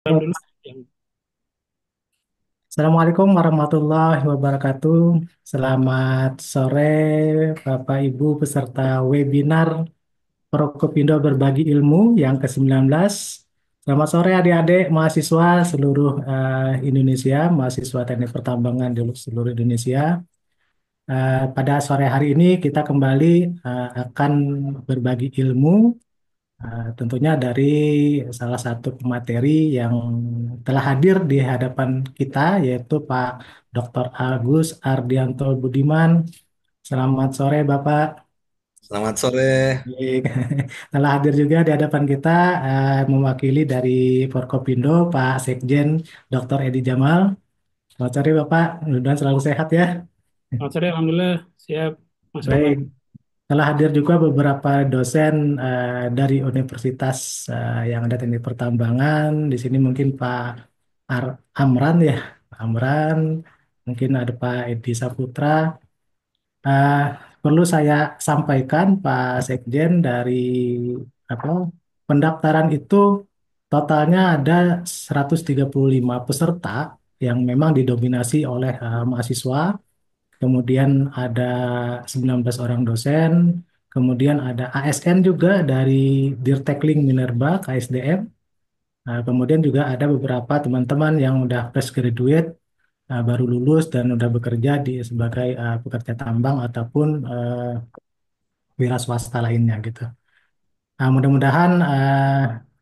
Dulu yang Assalamualaikum warahmatullahi wabarakatuh. Selamat sore Bapak Ibu peserta webinar Prokopindo Berbagi Ilmu yang ke-19. Selamat sore adik-adik mahasiswa seluruh Indonesia, mahasiswa Teknik Pertambangan di seluruh Indonesia. Pada sore hari ini kita kembali akan berbagi ilmu, tentunya dari salah satu pemateri yang telah hadir di hadapan kita, yaitu Pak Dr. Agus Ardianto Budiman. Selamat sore, Bapak. Selamat sore. Baik. Telah hadir juga di hadapan kita mewakili dari Forkopindo, Pak Sekjen Dr. Edi Jamal. Selamat sore, Bapak. Mudah-mudahan selalu sehat ya. Selamat sore, Alhamdulillah siap, Mas Baik. Roman. Telah hadir juga beberapa dosen dari universitas yang ada teknik pertambangan. Di sini mungkin Pak Amran ya, Pak Amran. Mungkin ada Pak Edi Saputra. Eh, Perlu saya sampaikan Pak Sekjen dari apa pendaftaran itu totalnya ada 135 peserta yang memang didominasi oleh mahasiswa. Kemudian ada 19 orang dosen, kemudian ada ASN juga dari Dirtekling Minerba KSDM. Kemudian juga ada beberapa teman-teman yang udah fresh graduate, baru lulus dan udah bekerja sebagai pekerja tambang ataupun wira swasta lainnya gitu. Mudah-mudahan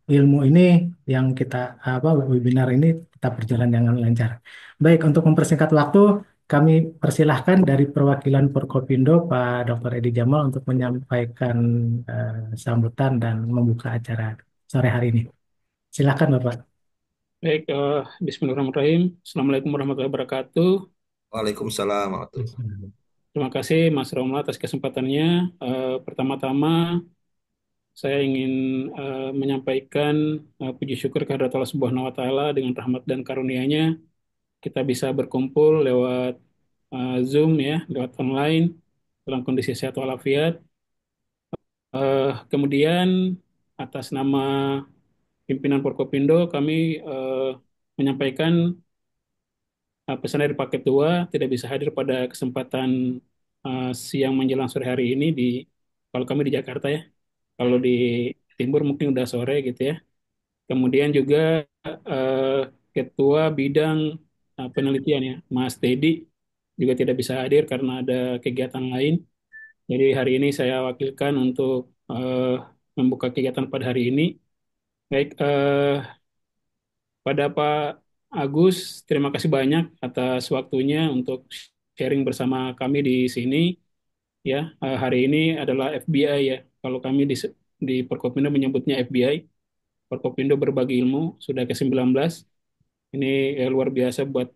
ilmu ini yang kita webinar ini tetap berjalan dengan lancar. Baik, untuk mempersingkat waktu, kami persilahkan dari perwakilan Forkopindo Pak Dr. Edi Jamal untuk menyampaikan sambutan dan membuka acara sore hari ini. Silakan Bapak. Baik, Bismillahirrahmanirrahim. Assalamualaikum warahmatullahi wabarakatuh. Baik. Waalaikumsalam. Terima kasih Mas Roman atas kesempatannya. Pertama-tama saya ingin menyampaikan puji syukur kehadirat Allah Subhanahu wa Ta'ala dengan rahmat dan karunia-Nya kita bisa berkumpul lewat Zoom ya, lewat online dalam kondisi sehat walafiat. Kemudian atas nama pimpinan Forkopindo kami menyampaikan pesan dari paket 2 tidak bisa hadir pada kesempatan siang menjelang sore hari ini kalau kami di Jakarta ya. Kalau di Timur mungkin udah sore gitu ya. Kemudian juga eh, Ketua Bidang Penelitian ya, Mas Teddy juga tidak bisa hadir karena ada kegiatan lain. Jadi hari ini saya wakilkan untuk membuka kegiatan pada hari ini. Baik, pada Pak Agus, terima kasih banyak atas waktunya untuk sharing bersama kami di sini. Ya, hari ini adalah FBI ya. Kalau kami di Forkopindo menyebutnya FBI, Forkopindo Berbagi Ilmu, sudah ke-19. Ini luar biasa buat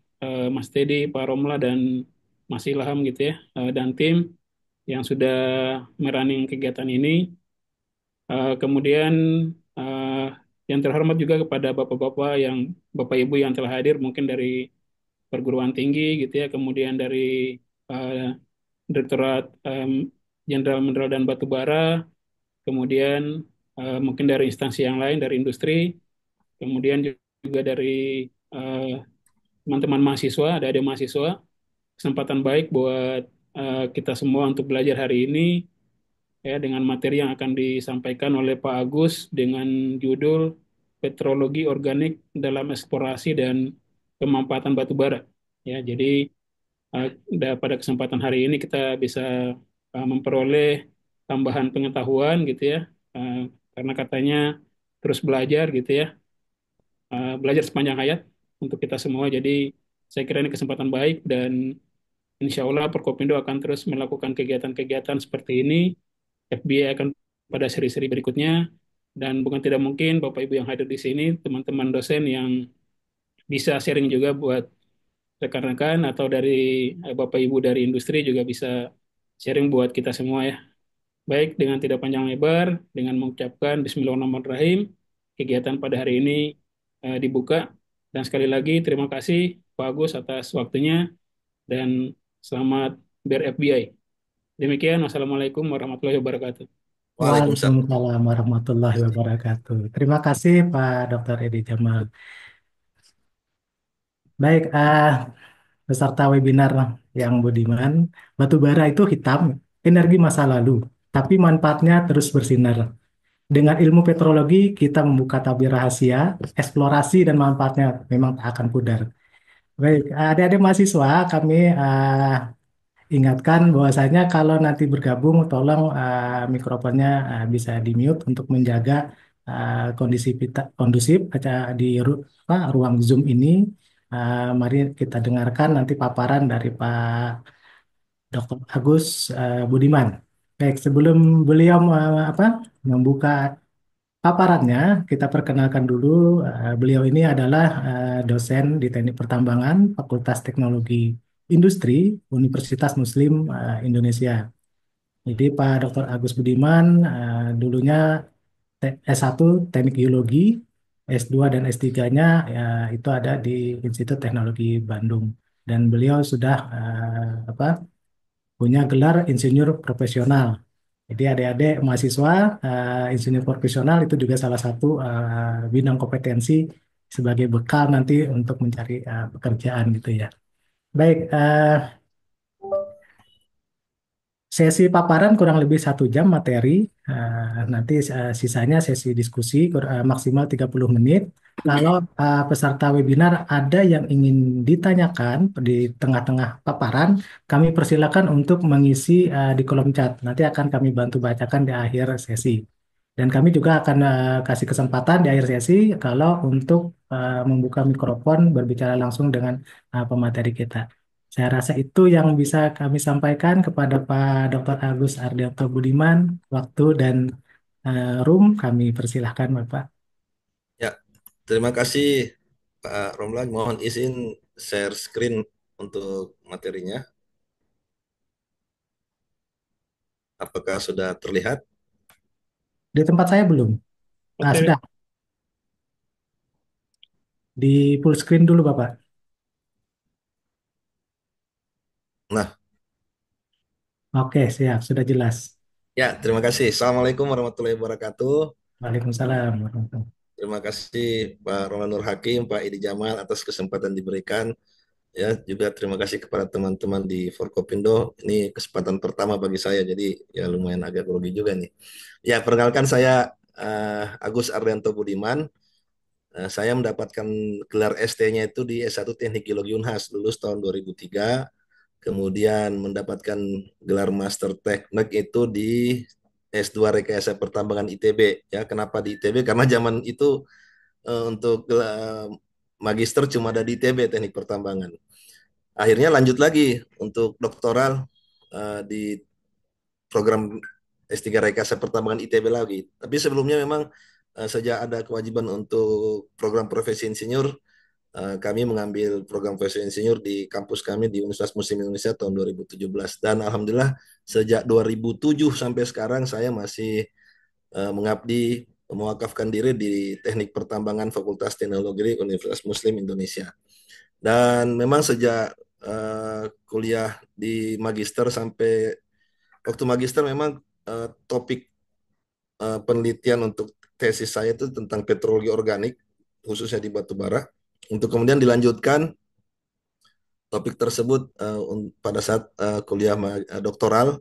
Mas Teddy, Pak Romla, dan Mas Ilham gitu ya, dan tim yang sudah merunning kegiatan ini. Kemudian eh, yang terhormat juga kepada bapak-bapak bapak ibu yang telah hadir mungkin dari perguruan tinggi gitu ya, kemudian dari eh, Direktorat Jenderal Mineral dan Batu Bara, kemudian mungkin dari instansi yang lain, dari industri, kemudian juga dari eh, teman-teman mahasiswa, ada mahasiswa, kesempatan baik buat kita semua untuk belajar hari ini ya dengan materi yang akan disampaikan oleh Pak Agus dengan judul Petrologi Organik dalam Eksplorasi dan Pemanfaatan Batu Bara. Ya, jadi pada kesempatan hari ini kita bisa memperoleh tambahan pengetahuan gitu ya, uh, karena katanya terus belajar gitu ya, belajar sepanjang hayat untuk kita semua. Jadi saya kira ini kesempatan baik dan insya Allah Perkopindo akan terus melakukan kegiatan-kegiatan seperti ini. FBI akan pada seri-seri berikutnya dan bukan tidak mungkin Bapak Ibu yang hadir di sini, teman-teman dosen yang bisa sharing juga buat rekan-rekan atau dari Bapak Ibu dari industri juga bisa sharing buat kita semua ya. Baik, dengan tidak panjang lebar, dengan mengucapkan Bismillahirrahmanirrahim, kegiatan pada hari ini dibuka. Dan sekali lagi terima kasih Pak Agus atas waktunya dan selamat ber-FBI. Demikian, wassalamualaikum warahmatullahi wabarakatuh. Waalaikumsalam warahmatullahi wabarakatuh. Terima kasih Pak Dr. Edi Jamal. Baik, peserta webinar yang budiman, batu bara itu hitam, energi masa lalu, tapi manfaatnya terus bersinar. Dengan ilmu petrologi, kita membuka tabir rahasia, eksplorasi dan manfaatnya memang tak akan pudar. Baik, adik-adik mahasiswa, kami ingatkan bahwasanya kalau nanti bergabung, tolong mikrofonnya bisa di-mute untuk menjaga kondusif di ruang Zoom ini. Mari kita dengarkan nanti paparan dari Pak Dr. Agus Budiman. Baik, sebelum beliau membuka paparannya, kita perkenalkan dulu, beliau ini adalah dosen di Teknik Pertambangan, Fakultas Teknologi Industri, Universitas Muslim Indonesia. Jadi Pak Dr. Agus Budiman dulunya S1 Teknik Geologi, S2 dan S3-nya itu ada di Institut Teknologi Bandung. Dan beliau sudah punya gelar insinyur profesional. Jadi adik-adik mahasiswa insinyur profesional itu juga salah satu bidang kompetensi sebagai bekal nanti untuk mencari pekerjaan gitu ya. Baik, sesi paparan kurang lebih 1 jam materi. Nanti sisanya sesi diskusi maksimal 30 menit. Kalau peserta webinar ada yang ingin ditanyakan di tengah-tengah paparan, kami persilakan untuk mengisi di kolom chat. Nanti akan kami bantu bacakan di akhir sesi. Dan kami juga akan kasih kesempatan di akhir sesi kalau untuk membuka mikrofon berbicara langsung dengan pemateri kita. Saya rasa itu yang bisa kami sampaikan kepada Pak Dr. Agus Ardianto Budiman. Waktu dan room kami persilahkan Bapak. Ya, terima kasih Pak Romlan. Mohon izin share screen untuk materinya. Apakah sudah terlihat? Di tempat saya belum. Oke, Sudah. Di full screen dulu Bapak. Nah, Oke, siap. Sudah jelas. ya, terima kasih. Assalamualaikum warahmatullahi wabarakatuh. Waalaikumsalam warahmatullahi. Terima kasih Pak Romlan Nur Hakim, Pak Idi Jamal atas kesempatan diberikan. Ya, juga terima kasih kepada teman-teman di Forkopindo. Ini kesempatan pertama bagi saya, jadi ya lumayan agak grogi juga nih. Ya, perkenalkan saya Agus Ardianto Budiman. Saya mendapatkan gelar ST-nya itu di S1 Teknik Geologi Unhas, lulus tahun 2003. Kemudian mendapatkan gelar Master Teknik itu di S2 Rekayasa Pertambangan ITB. Ya, kenapa di ITB? Karena zaman itu untuk magister cuma ada di ITB Teknik Pertambangan. Akhirnya lanjut lagi untuk doktoral di program S3 Rekayasa Pertambangan ITB lagi. Tapi sebelumnya memang sejak ada kewajiban untuk program profesi insinyur, kami mengambil program profesi insinyur di kampus kami di Universitas Muslim Indonesia tahun 2017. Dan alhamdulillah sejak 2007 sampai sekarang saya masih mengabdi mewakafkan diri di Teknik Pertambangan Fakultas Teknologi Universitas Muslim Indonesia. Dan memang sejak kuliah di magister sampai waktu magister memang topik penelitian untuk tesis saya itu tentang petrologi organik khususnya di batu bara. Untuk kemudian dilanjutkan topik tersebut pada saat kuliah doktoral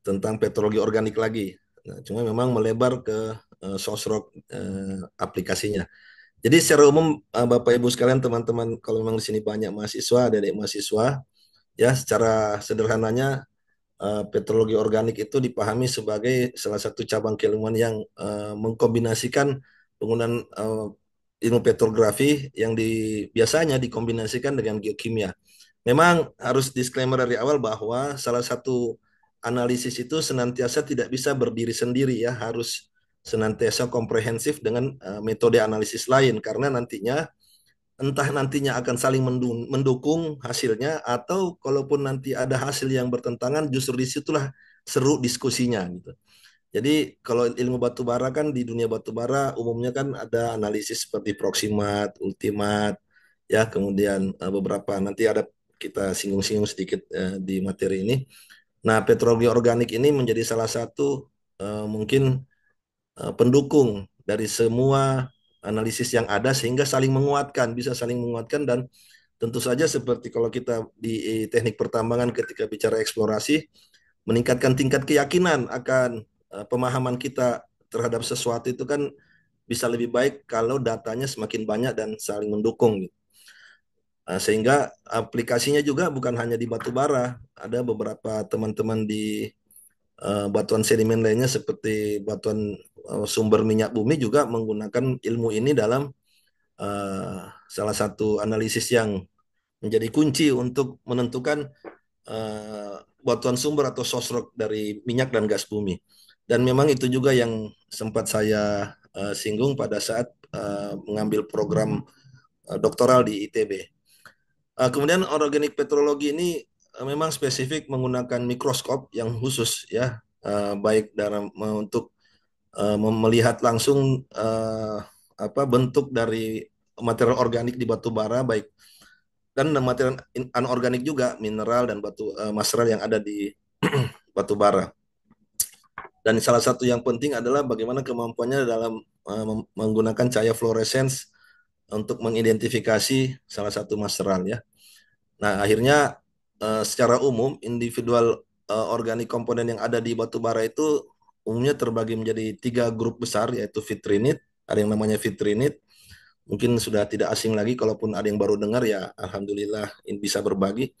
tentang petrologi organik lagi. Nah, cuma memang melebar ke sosro aplikasinya. Jadi secara umum Bapak Ibu sekalian teman-teman kalau memang di sini banyak mahasiswa, adik-adik mahasiswa, ya secara sederhananya petrologi organik itu dipahami sebagai salah satu cabang keilmuan yang mengkombinasikan penggunaan ilmu petrografi yang biasanya dikombinasikan dengan geokimia. Memang harus disclaimer dari awal bahwa salah satu analisis itu senantiasa tidak bisa berdiri sendiri ya, harus senantiasa komprehensif dengan metode analisis lain karena nantinya akan saling mendukung hasilnya atau kalaupun nanti ada hasil yang bertentangan justru disitulah seru diskusinya gitu. Jadi kalau ilmu batu bara kan di dunia batu bara umumnya kan ada analisis seperti proximat, ultimat, ya kemudian beberapa nanti ada kita singgung-singgung sedikit di materi ini. Nah, petrologi organik ini menjadi salah satu mungkin pendukung dari semua analisis yang ada sehingga saling menguatkan, bisa saling menguatkan dan Tentu saja seperti kalau kita di teknik pertambangan ketika bicara eksplorasi, meningkatkan tingkat keyakinan akan pemahaman kita terhadap sesuatu itu kan bisa lebih baik kalau datanya semakin banyak dan saling mendukung gitu. Sehingga aplikasinya juga bukan hanya di batu bara, ada beberapa teman-teman di batuan sedimen lainnya seperti batuan sumber minyak bumi juga menggunakan ilmu ini dalam salah satu analisis yang menjadi kunci untuk menentukan batuan sumber atau source rock dari minyak dan gas bumi. Dan memang itu juga yang sempat saya singgung pada saat mengambil program doktoral di ITB. Kemudian organik petrologi ini memang spesifik menggunakan mikroskop yang khusus ya, baik dalam untuk melihat langsung apa bentuk dari material organik di batu bara, baik dan material anorganik juga, mineral dan batu material yang ada di batu bara. Dan salah satu yang penting adalah bagaimana kemampuannya dalam menggunakan cahaya fluorescence untuk mengidentifikasi salah satu material ya. Nah, akhirnya secara umum individual organik komponen yang ada di batu bara itu umumnya terbagi menjadi 3 grup besar, yaitu vitrinit, ada yang namanya vitrinit, mungkin sudah tidak asing lagi, kalaupun ada yang baru dengar ya alhamdulillah ini bisa berbagi.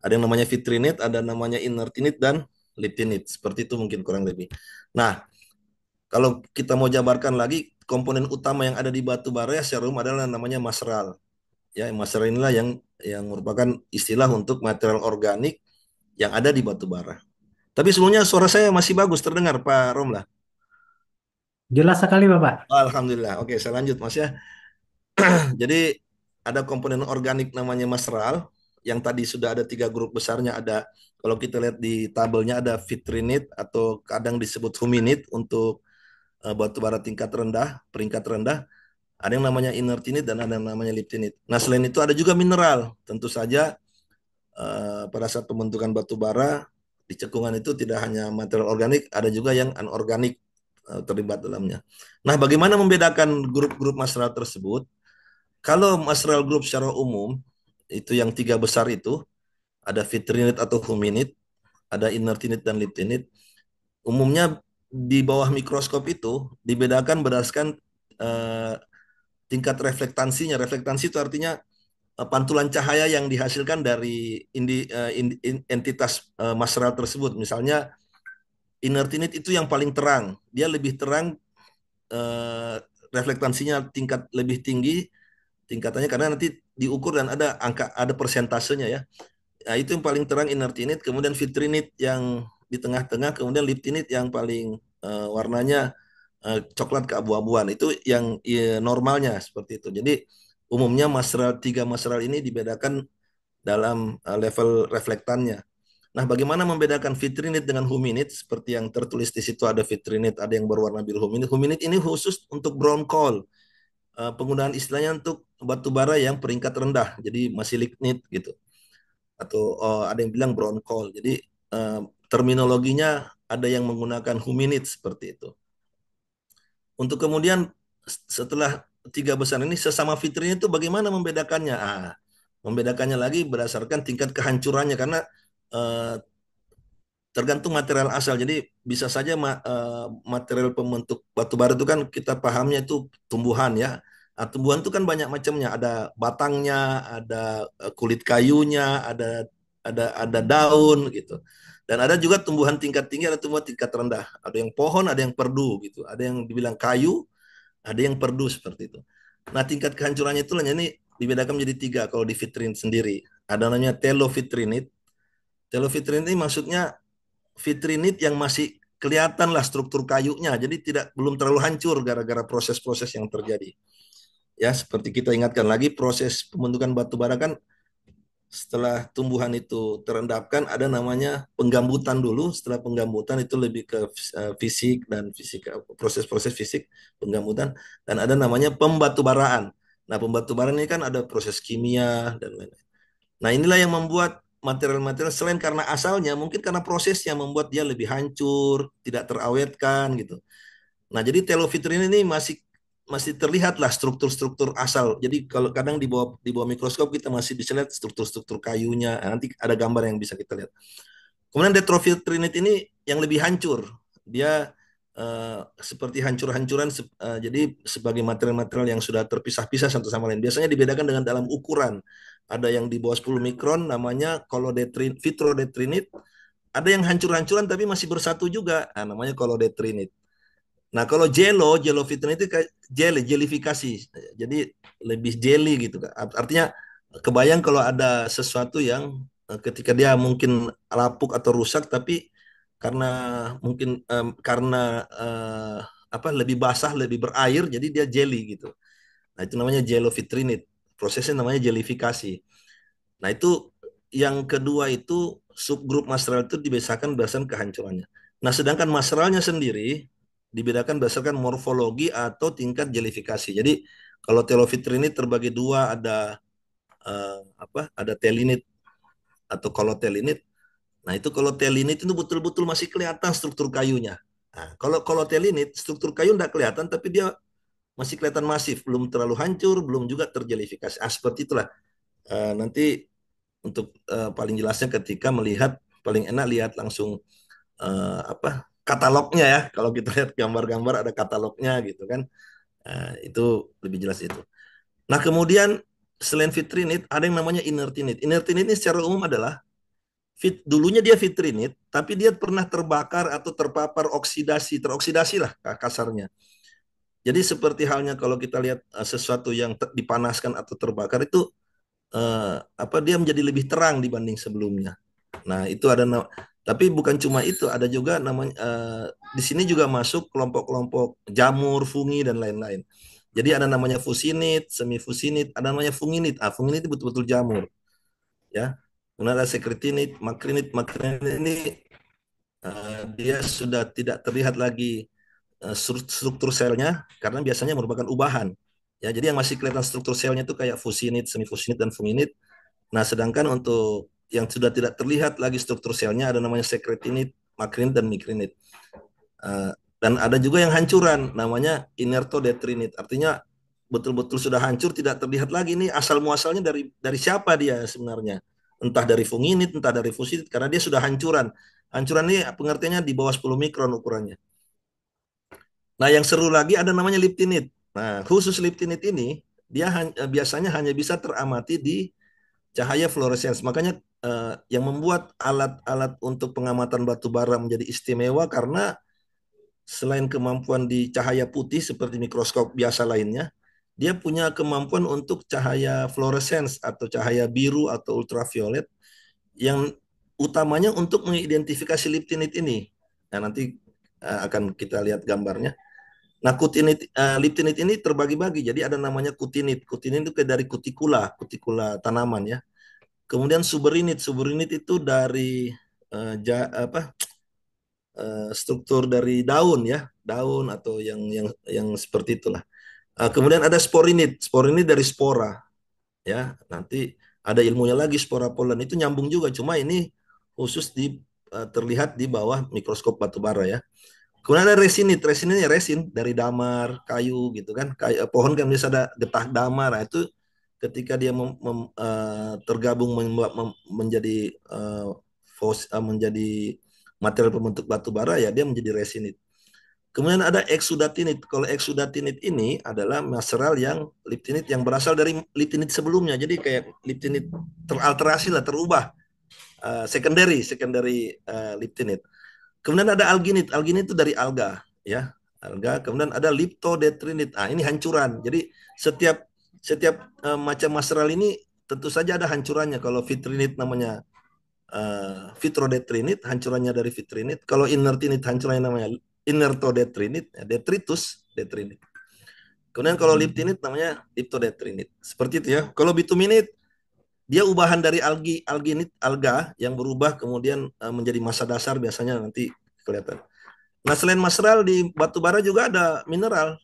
Ada yang namanya vitrinit, ada namanya inertinit dan liptinit, seperti itu mungkin kurang lebih. Nah, kalau kita mau jabarkan lagi, komponen utama yang ada di batu bara ya secara umum adalah namanya masral. Ya, material inilah yang merupakan istilah untuk material organik yang ada di batu bara. Tapi sebelumnya suara saya masih bagus terdengar Pak Romlah. Jelas sekali, Bapak. Alhamdulillah. Oke, saya lanjut Mas ya. Jadi ada komponen organik namanya masral yang tadi sudah ada 3 grup besarnya. Ada, kalau kita lihat di tabelnya, ada vitrinit atau kadang disebut huminit untuk batu bara tingkat rendah, peringkat rendah. Ada yang namanya inertinit dan ada yang namanya liptinit. Nah, selain itu ada juga mineral. Tentu saja pada saat pembentukan batu bara di cekungan itu tidak hanya material organik, ada juga yang anorganik terlibat dalamnya. Nah, bagaimana membedakan grup-grup material tersebut? Kalau material group secara umum itu yang 3 besar itu ada vitrinit atau huminit, ada inertinit dan liptinit. Umumnya di bawah mikroskop itu dibedakan berdasarkan eh, tingkat reflektansinya. Reflektansi itu artinya pantulan cahaya yang dihasilkan dari entitas material tersebut. Misalnya inertinit itu yang paling terang, dia lebih terang, eh, reflektansinya tingkat lebih tinggi tingkatannya karena nanti diukur dan ada angka, ada persentasenya ya. Nah, itu yang paling terang inertinit, kemudian vitrinit yang di tengah-tengah, kemudian liptinit yang paling warnanya coklat keabu-abuan. Itu yang normalnya seperti itu. Jadi umumnya material 3 material ini dibedakan dalam level reflektannya. Nah, bagaimana membedakan vitrinit dengan huminit? Seperti yang tertulis di situ, ada vitrinit, ada yang berwarna biru huminit. Huminit ini khusus untuk brown coal. Penggunaan istilahnya untuk batu bara yang peringkat rendah, jadi masih lignit gitu. Atau ada yang bilang brown coal. Jadi terminologinya ada yang menggunakan huminit seperti itu. Untuk kemudian setelah 3 besar ini sesama fiturnya itu bagaimana membedakannya? Membedakannya lagi berdasarkan tingkat kehancurannya karena eh, tergantung material asal. Jadi bisa saja material pembentuk batu bara itu kan kita pahamnya itu tumbuhan ya. Nah, tumbuhan itu kan banyak macamnya. Ada batangnya, ada kulit kayunya, ada daun gitu. Dan ada juga tumbuhan tingkat tinggi, ada tumbuhan tingkat rendah. Ada yang pohon, ada yang perdu gitu. Ada yang dibilang kayu, ada yang perdu seperti itu. Nah, tingkat kehancurannya itu ini dibedakan menjadi 3 kalau di vitrin sendiri. Ada namanya telofitrinit. Telofitrinit ini maksudnya vitrinit yang masih kelihatan lah struktur kayunya, jadi belum terlalu hancur gara-gara proses-proses yang terjadi. Ya, seperti kita ingatkan lagi proses pembentukan batu bara kan setelah tumbuhan itu terendapkan ada namanya penggambutan dulu. Setelah penggambutan itu lebih ke fisik dan fisika, proses-proses fisik penggambutan, dan ada namanya pembatubaraan. Nah, pembatubaraan ini kan ada proses kimia dan lain-lain. Nah, inilah yang membuat material-material selain karena asalnya, mungkin karena prosesnya membuat dia lebih hancur, tidak terawetkan gitu. Nah, jadi telofitrin ini masih masih terlihat lah struktur-struktur asal. Jadi kalau kadang di bawah mikroskop kita masih bisa lihat struktur-struktur kayunya. Nah, nanti ada gambar yang bisa kita lihat. Kemudian detrofiltrinit ini yang lebih hancur. Dia seperti hancur-hancuran, jadi sebagai material-material yang sudah terpisah-pisah satu sama lain. Biasanya dibedakan dengan dalam ukuran. Ada yang di bawah 10 mikron namanya vitrodetrinit. Ada yang hancur-hancuran tapi masih bersatu juga. Nah, namanya kolodetrinit. Nah, kalau jelofitrin itu kayak jelifikasi. Jadi lebih jelly gitu, Kak. Artinya kebayang kalau ada sesuatu yang ketika dia mungkin lapuk atau rusak, tapi karena mungkin karena apa lebih basah, lebih berair, jadi dia jelly gitu. Nah, itu namanya jelofitrinit. Prosesnya namanya jelifikasi. Nah, itu yang kedua itu subgrup masteral itu dibedakan berdasarkan kehancurannya. Nah, sedangkan masteralnya sendiri dibedakan berdasarkan morfologi atau tingkat jelifikasi. Jadi, kalau telofitrin ini terbagi dua, ada apa? Ada telinit atau kolotelinit. Nah, itu kalau telinit itu betul-betul masih kelihatan struktur kayunya. Nah, kalau telinit struktur kayu tidak kelihatan, tapi dia masih kelihatan masif, belum terlalu hancur, belum juga terjelifikasi. Seperti itulah. Nanti untuk paling jelasnya ketika melihat, paling enak lihat langsung apa katalognya ya. Kalau kita lihat gambar-gambar ada katalognya gitu kan. Itu lebih jelas itu. Nah, kemudian selain vitrinit ada yang namanya inertinit. Inertinit ini secara umum adalah dulunya dia vitrinit, tapi dia pernah terbakar atau terpapar teroksidasi lah kasarnya. Jadi seperti halnya kalau kita lihat sesuatu yang dipanaskan atau terbakar itu apa dia menjadi lebih terang dibanding sebelumnya. Nah, itu ada tapi bukan cuma itu, ada juga namanya di sini juga masuk kelompok-kelompok jamur, fungi dan lain-lain. Jadi ada namanya fusinit, semifusinit, ada namanya funginit. Funginit itu betul-betul jamur, ya. Kemudian ada sekretinit, makrinit. Makrinit ini dia sudah tidak terlihat lagi struktur selnya karena biasanya merupakan ubahan. Ya, jadi yang masih kelihatan struktur selnya itu kayak fusinit, semifusinit dan funginit. Nah, sedangkan untuk yang sudah tidak terlihat lagi struktur selnya ada namanya sekretinit, makrinit, dan mikrinit. Dan ada juga yang hancuran, namanya inertodetrinit. Artinya betul-betul sudah hancur, tidak terlihat lagi ini asal muasalnya dari siapa dia sebenarnya. Entah dari funginit, entah dari fusinit, karena dia sudah hancuran. Hancuran ini pengertiannya di bawah 10 mikron ukurannya. Nah, yang seru lagi ada namanya liptinit. Nah, khusus liptinit ini, dia biasanya hanya bisa teramati di cahaya fluorescence. Makanya yang membuat alat-alat untuk pengamatan batu bara menjadi istimewa karena selain kemampuan di cahaya putih seperti mikroskop biasa lainnya, dia punya kemampuan untuk cahaya fluorescence atau cahaya biru atau ultraviolet yang utamanya untuk mengidentifikasi liptinit ini. Nah, nanti akan kita lihat gambarnya. Nah, liptinit ini terbagi-bagi. Jadi ada namanya kutinit. Kutinit itu dari kutikula tanaman ya. Kemudian suberinit itu dari apa struktur dari daun ya, daun atau yang seperti itulah. Kemudian ada sporinit dari spora ya. Nanti ada ilmunya lagi, spora pollen itu nyambung juga, cuma ini khusus terlihat di bawah mikroskop batu bara ya. Kemudian ada resinit ya resin dari damar, kayu gitu kan. Pohon kan bisa ada getah damar, nah, itu ketika dia tergabung menjadi menjadi material pembentuk batu bara ya dia menjadi resinit. Kemudian ada eksudatinit. Kalau eksudatinit ini adalah mineral yang liptinit yang berasal dari liptinit sebelumnya. Jadi kayak liptinit teralterasi lah, terubah. Secondary liptinit. Kemudian ada alginit. Alginit itu dari alga, ya. Alga. Kemudian ada liptodetrinit. Ini hancuran. Jadi setiap macam mineral ini tentu saja ada hancurannya. Kalau vitrinit namanya vitrodetrinit, hancurannya dari vitrinit. Kalau inertinit, hancurannya namanya inertodetrinit, ya, detrinit. Kemudian kalau liptinit namanya liptodetrinit. Seperti itu ya. Kalau bituminit, dia ubahan dari alga yang berubah kemudian menjadi massa dasar, biasanya nanti kelihatan. Nah, selain mineral di batu bara juga ada mineral.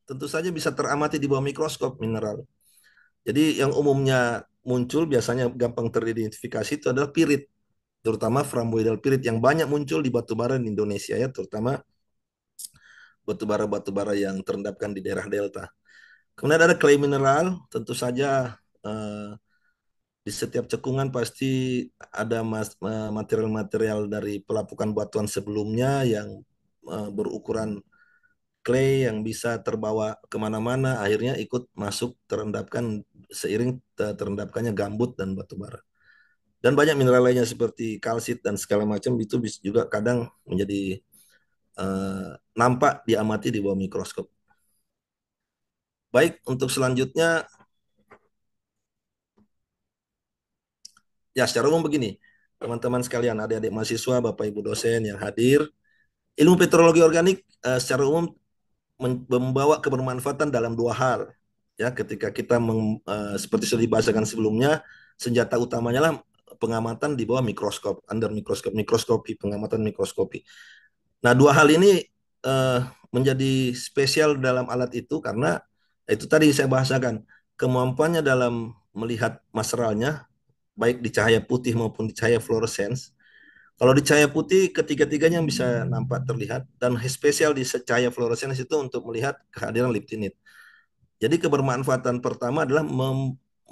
Tentu saja bisa teramati di bawah mikroskop mineral. Jadi yang umumnya muncul biasanya gampang teridentifikasi itu adalah pirit, terutama framboidal pirit yang banyak muncul di batu bara di Indonesia ya, terutama batubara yang terendapkan di daerah delta. Kemudian ada clay mineral, tentu saja di setiap cekungan pasti ada material-material dari pelapukan batuan sebelumnya yang berukuran clay yang bisa terbawa kemana-mana, akhirnya ikut masuk terendapkan seiring terendapkannya gambut dan batu bara. Dan banyak mineral lainnya seperti kalsit dan segala macam itu juga kadang menjadi nampak diamati di bawah mikroskop. Baik, untuk selanjutnya, ya secara umum begini, teman-teman sekalian, adik-adik mahasiswa, Bapak Ibu dosen yang hadir, ilmu petrologi organik secara umum membawa kebermanfaatan dalam dua hal. Ya, ketika kita seperti sudah dibahasakan sebelumnya, senjata utamanya lah pengamatan di bawah mikroskop, under mikroskop, mikroskopi, pengamatan mikroskopi. Nah, dua hal ini menjadi spesial dalam alat itu karena itu tadi saya bahasakan kemampuannya dalam melihat materialnya baik di cahaya putih maupun di cahaya fluorescence. Kalau di cahaya putih, ketiga-tiganya bisa nampak terlihat, dan spesial di cahaya fluorescence itu untuk melihat kehadiran liptinit. Jadi kebermanfaatan pertama adalah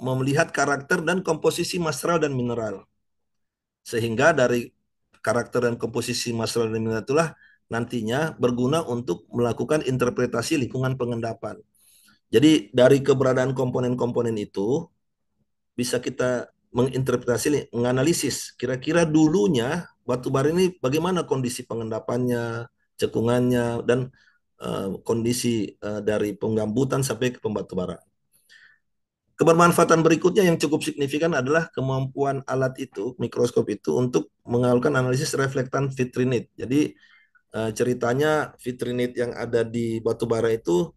melihat karakter dan komposisi material dan mineral. Sehingga dari karakter dan komposisi material dan mineral itulah nantinya berguna untuk melakukan interpretasi lingkungan pengendapan. Jadi dari keberadaan komponen-komponen itu, bisa kita menginterpretasi, menganalisis kira-kira dulunya batu bara ini bagaimana kondisi pengendapannya, cekungannya, dan kondisi dari penggambutan sampai ke pembatu bara. Kebermanfaatan berikutnya yang cukup signifikan adalah kemampuan alat itu, mikroskop itu, untuk melakukan analisis reflektan vitrinit. Jadi ceritanya vitrinit yang ada di batu bara itu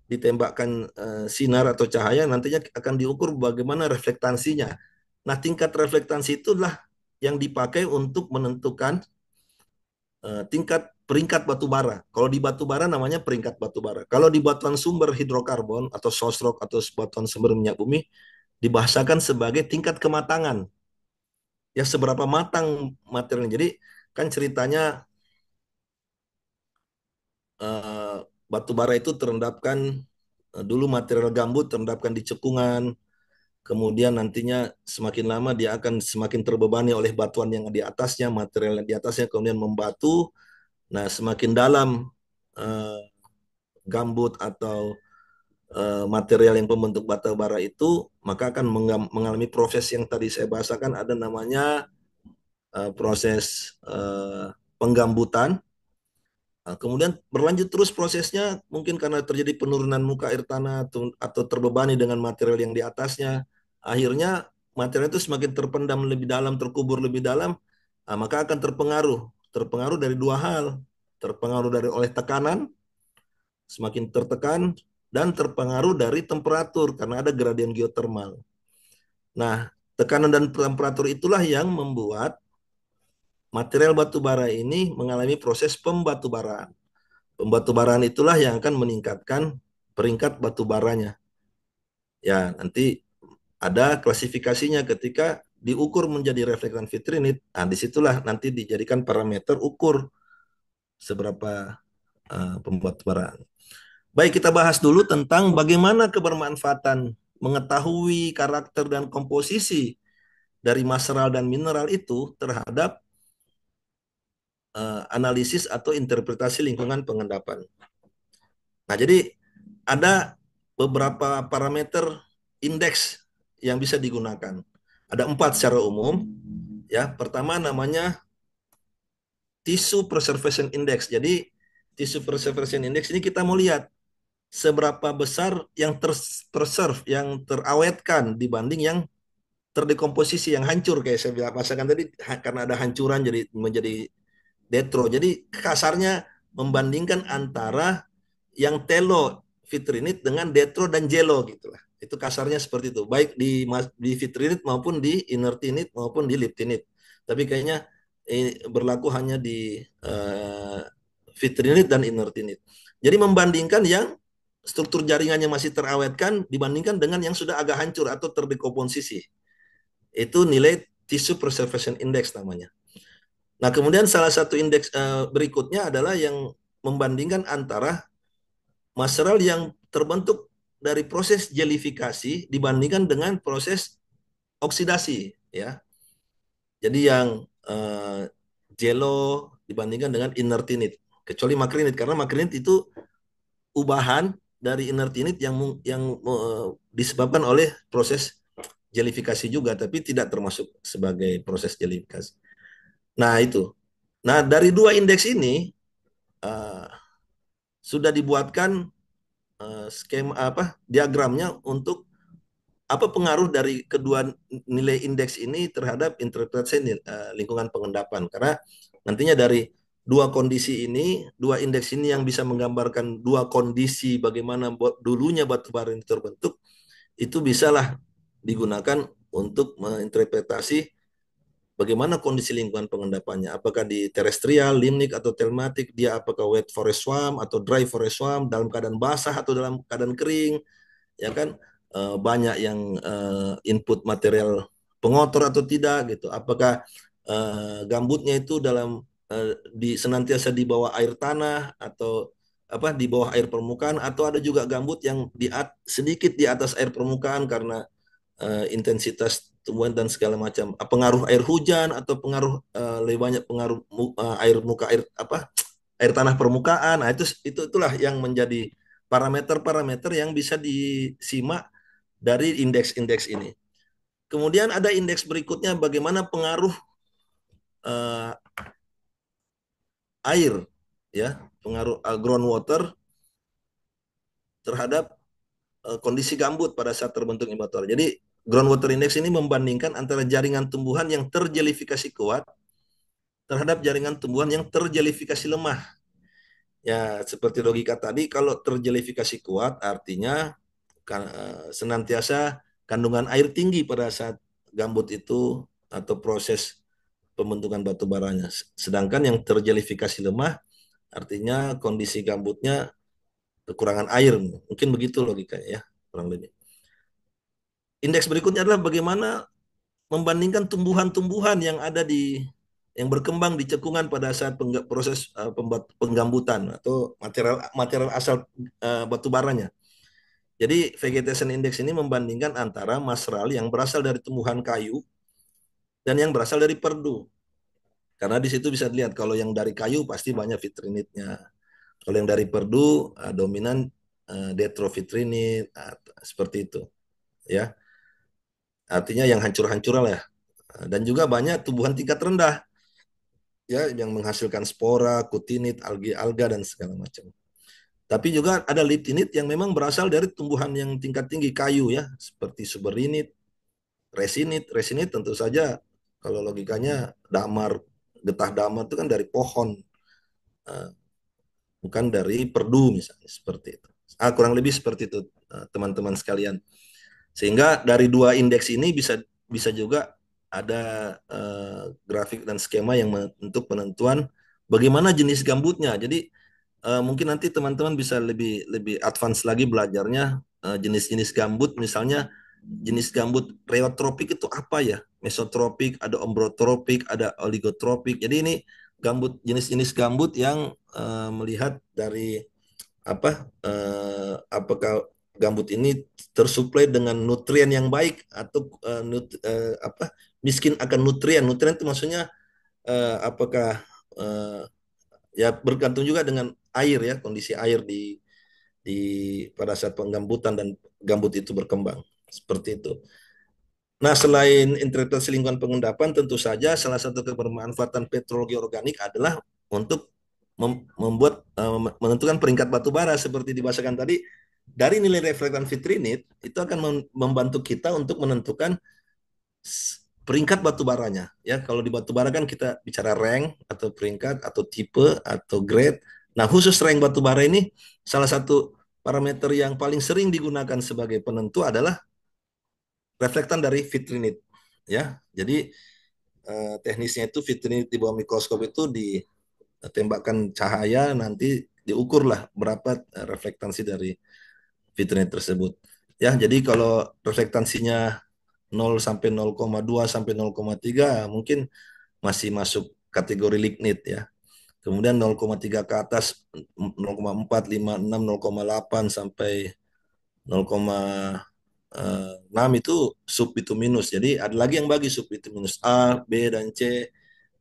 ditembakkan sinar atau cahaya, nantinya akan diukur bagaimana reflektansinya. Nah, tingkat reflektansi itulah yang dipakai untuk menentukan tingkat peringkat batu bara. Kalau di batu bara namanya peringkat batu bara. Kalau di batuan sumber hidrokarbon atau source rock atau batuan sumber minyak bumi dibahasakan sebagai tingkat kematangan. Ya, seberapa matang materialnya. Jadi kan ceritanya batu bara itu terendapkan dulu material gambut terendapkan di cekungan, kemudian nantinya semakin lama dia akan semakin terbebani oleh batuan yang di atasnya, material yang di atasnya kemudian membatu. Nah, semakin dalam gambut atau material yang pembentuk batu bara itu, maka akan mengalami proses yang tadi saya bahasakan, ada namanya proses penggambutan. Nah, kemudian berlanjut terus prosesnya, mungkin karena terjadi penurunan muka air tanah atau terbebani dengan material yang di atasnya. Akhirnya material itu semakin terpendam lebih dalam, terkubur lebih dalam, nah, maka akan terpengaruh. Terpengaruh dari dua hal. Terpengaruh dari oleh tekanan, semakin tertekan, dan terpengaruh dari temperatur, karena ada gradien geotermal. Nah, tekanan dan temperatur itulah yang membuat material batu bara ini mengalami proses pembatubaraan. Pembatubaraan itulah yang akan meningkatkan peringkat batu baranya. Ya, nanti ada klasifikasinya ketika diukur menjadi reflektan vitrinit. Nah, disitulah nanti dijadikan parameter ukur seberapa pembatubaraan. Baik, kita bahas dulu tentang bagaimana kebermanfaatan mengetahui karakter dan komposisi dari material dan mineral itu terhadap analisis atau interpretasi lingkungan pengendapan. Nah, jadi ada beberapa parameter indeks yang bisa digunakan. Ada 4 secara umum. Ya, pertama namanya tissue preservation index. Jadi tissue preservation index ini kita mau lihat seberapa besar yang terserve, yang terawetkan dibanding yang terdekomposisi, yang hancur kayak saya bilang pasangan tadi, karena ada hancuran jadi menjadi detro. Jadi kasarnya membandingkan antara yang telo vitrinit dengan detro dan jelo gitulah. Itu kasarnya seperti itu, baik di vitrinit maupun di inertinit maupun di liptinit. Tapi kayaknya berlaku hanya di vitrinit dan inertinit. Jadi membandingkan yang struktur jaringannya masih terawetkan dibandingkan dengan yang sudah agak hancur atau terdekomposisi. Itu nilai tissue preservation index namanya. Nah, kemudian salah satu indeks berikutnya adalah yang membandingkan antara material yang terbentuk dari proses gelifikasi dibandingkan dengan proses oksidasi, ya. Jadi yang jelo dibandingkan dengan inertinit, kecuali makrinit, karena makrinit itu ubahan dari inertinit yang disebabkan oleh proses gelifikasi juga, tapi tidak termasuk sebagai proses gelifikasi. Nah itu. Nah dari dua indeks ini uh, sudah dibuatkan skema diagramnya untuk apa pengaruh dari kedua nilai indeks ini terhadap interpretasi lingkungan pengendapan. Karena nantinya dari dua kondisi ini, dua indeks ini yang bisa menggambarkan dua kondisi bagaimana dulunya batu bara ini terbentuk, itu bisalah digunakan untuk menginterpretasi bagaimana kondisi lingkungan pengendapannya. Apakah di terestrial, limnik, atau telmatik, dia apakah wet forest swamp atau dry forest swamp, dalam keadaan basah atau dalam keadaan kering, ya kan. Banyak yang input material pengotor atau tidak gitu. Apakah gambutnya itu dalam senantiasa di bawah air tanah atau apa di bawah air permukaan, atau ada juga gambut yang sedikit di atas air permukaan karena intensitas tumbuhan dan segala macam. Pengaruh air hujan atau pengaruh lebih banyak pengaruh air muka air air tanah permukaan. Nah, itulah yang menjadi parameter-parameter yang bisa disimak dari indeks-indeks ini. Kemudian ada indeks berikutnya, bagaimana pengaruh uh, air, ya, pengaruh groundwater terhadap kondisi gambut pada saat terbentuknya batu bara. Jadi groundwater index ini membandingkan antara jaringan tumbuhan yang terjelifikasi kuat terhadap jaringan tumbuhan yang terjelifikasi lemah. Ya, seperti logika tadi, kalau terjelifikasi kuat artinya senantiasa kandungan air tinggi pada saat gambut itu atau proses pembentukan batu baranya. Sedangkan yang terjelifikasi lemah artinya kondisi gambutnya kekurangan air. Mungkin begitu logikanya ya, kurang lebih. Indeks berikutnya adalah bagaimana membandingkan tumbuhan-tumbuhan yang ada yang berkembang di cekungan pada saat proses penggambutan atau material material asal batu baranya. Jadi vegetation index ini membandingkan antara material yang berasal dari tumbuhan kayu dan yang berasal dari perdu. Karena di situ bisa dilihat kalau yang dari kayu pasti banyak vitrinitnya. Kalau yang dari perdu dominan detrovitrinit, seperti itu, ya. Artinya yang hancur-hancur lah ya. Dan juga banyak tumbuhan tingkat rendah, ya, yang menghasilkan spora, kutinit, alga dan segala macam. Tapi juga ada litinit yang memang berasal dari tumbuhan yang tingkat tinggi kayu, ya, seperti suberinit, resinit. Resinit tentu saja kalau logikanya damar, getah damar itu kan dari pohon, bukan dari perdu misalnya, seperti itu. Kurang lebih seperti itu, teman-teman sekalian. Sehingga dari dua indeks ini bisa bisa juga ada grafik dan skema yang untuk penentuan bagaimana jenis gambutnya. Jadi mungkin nanti teman-teman bisa lebih lebih advance lagi belajarnya jenis-jenis gambut, misalnya jenis gambut reotropik itu apa ya? Mesotropik, ada ombrotropik, ada oligotropik. Jadi ini gambut, jenis-jenis gambut yang melihat dari apakah gambut ini tersuplai dengan nutrien yang baik atau miskin akan nutrien. Nutrien itu maksudnya apakah ya bergantung juga dengan air, ya, kondisi air di pada saat penggambutan dan gambut itu berkembang, seperti itu. Nah, selain interpretasi lingkungan pengendapan, tentu saja salah satu kebermanfaatan petrologi organik adalah untuk membuat menentukan peringkat batu bara seperti dibahasakan tadi. Dari nilai reflektan vitrinit itu akan membantu kita untuk menentukan peringkat batu baranya. Ya, kalau di batu bara kan kita bicara rank atau peringkat atau tipe atau grade. Nah, khusus rank batu bara ini salah satu parameter yang paling sering digunakan sebagai penentu adalah reflektan dari vitrinit, ya. Jadi teknisnya itu vitrinit di bawah mikroskop itu ditembakkan cahaya, nanti diukurlah berapa reflektansi dari vitrinit tersebut. Ya, jadi kalau reflektansinya 0 sampai 0,2 sampai 0,3 mungkin masih masuk kategori lignit, ya. Kemudian 0,3 ke atas 0,4, 5, 6, 0,8 sampai 0,6 itu subbituminus. Jadi ada lagi yang bagi subbituminus A, B, dan C.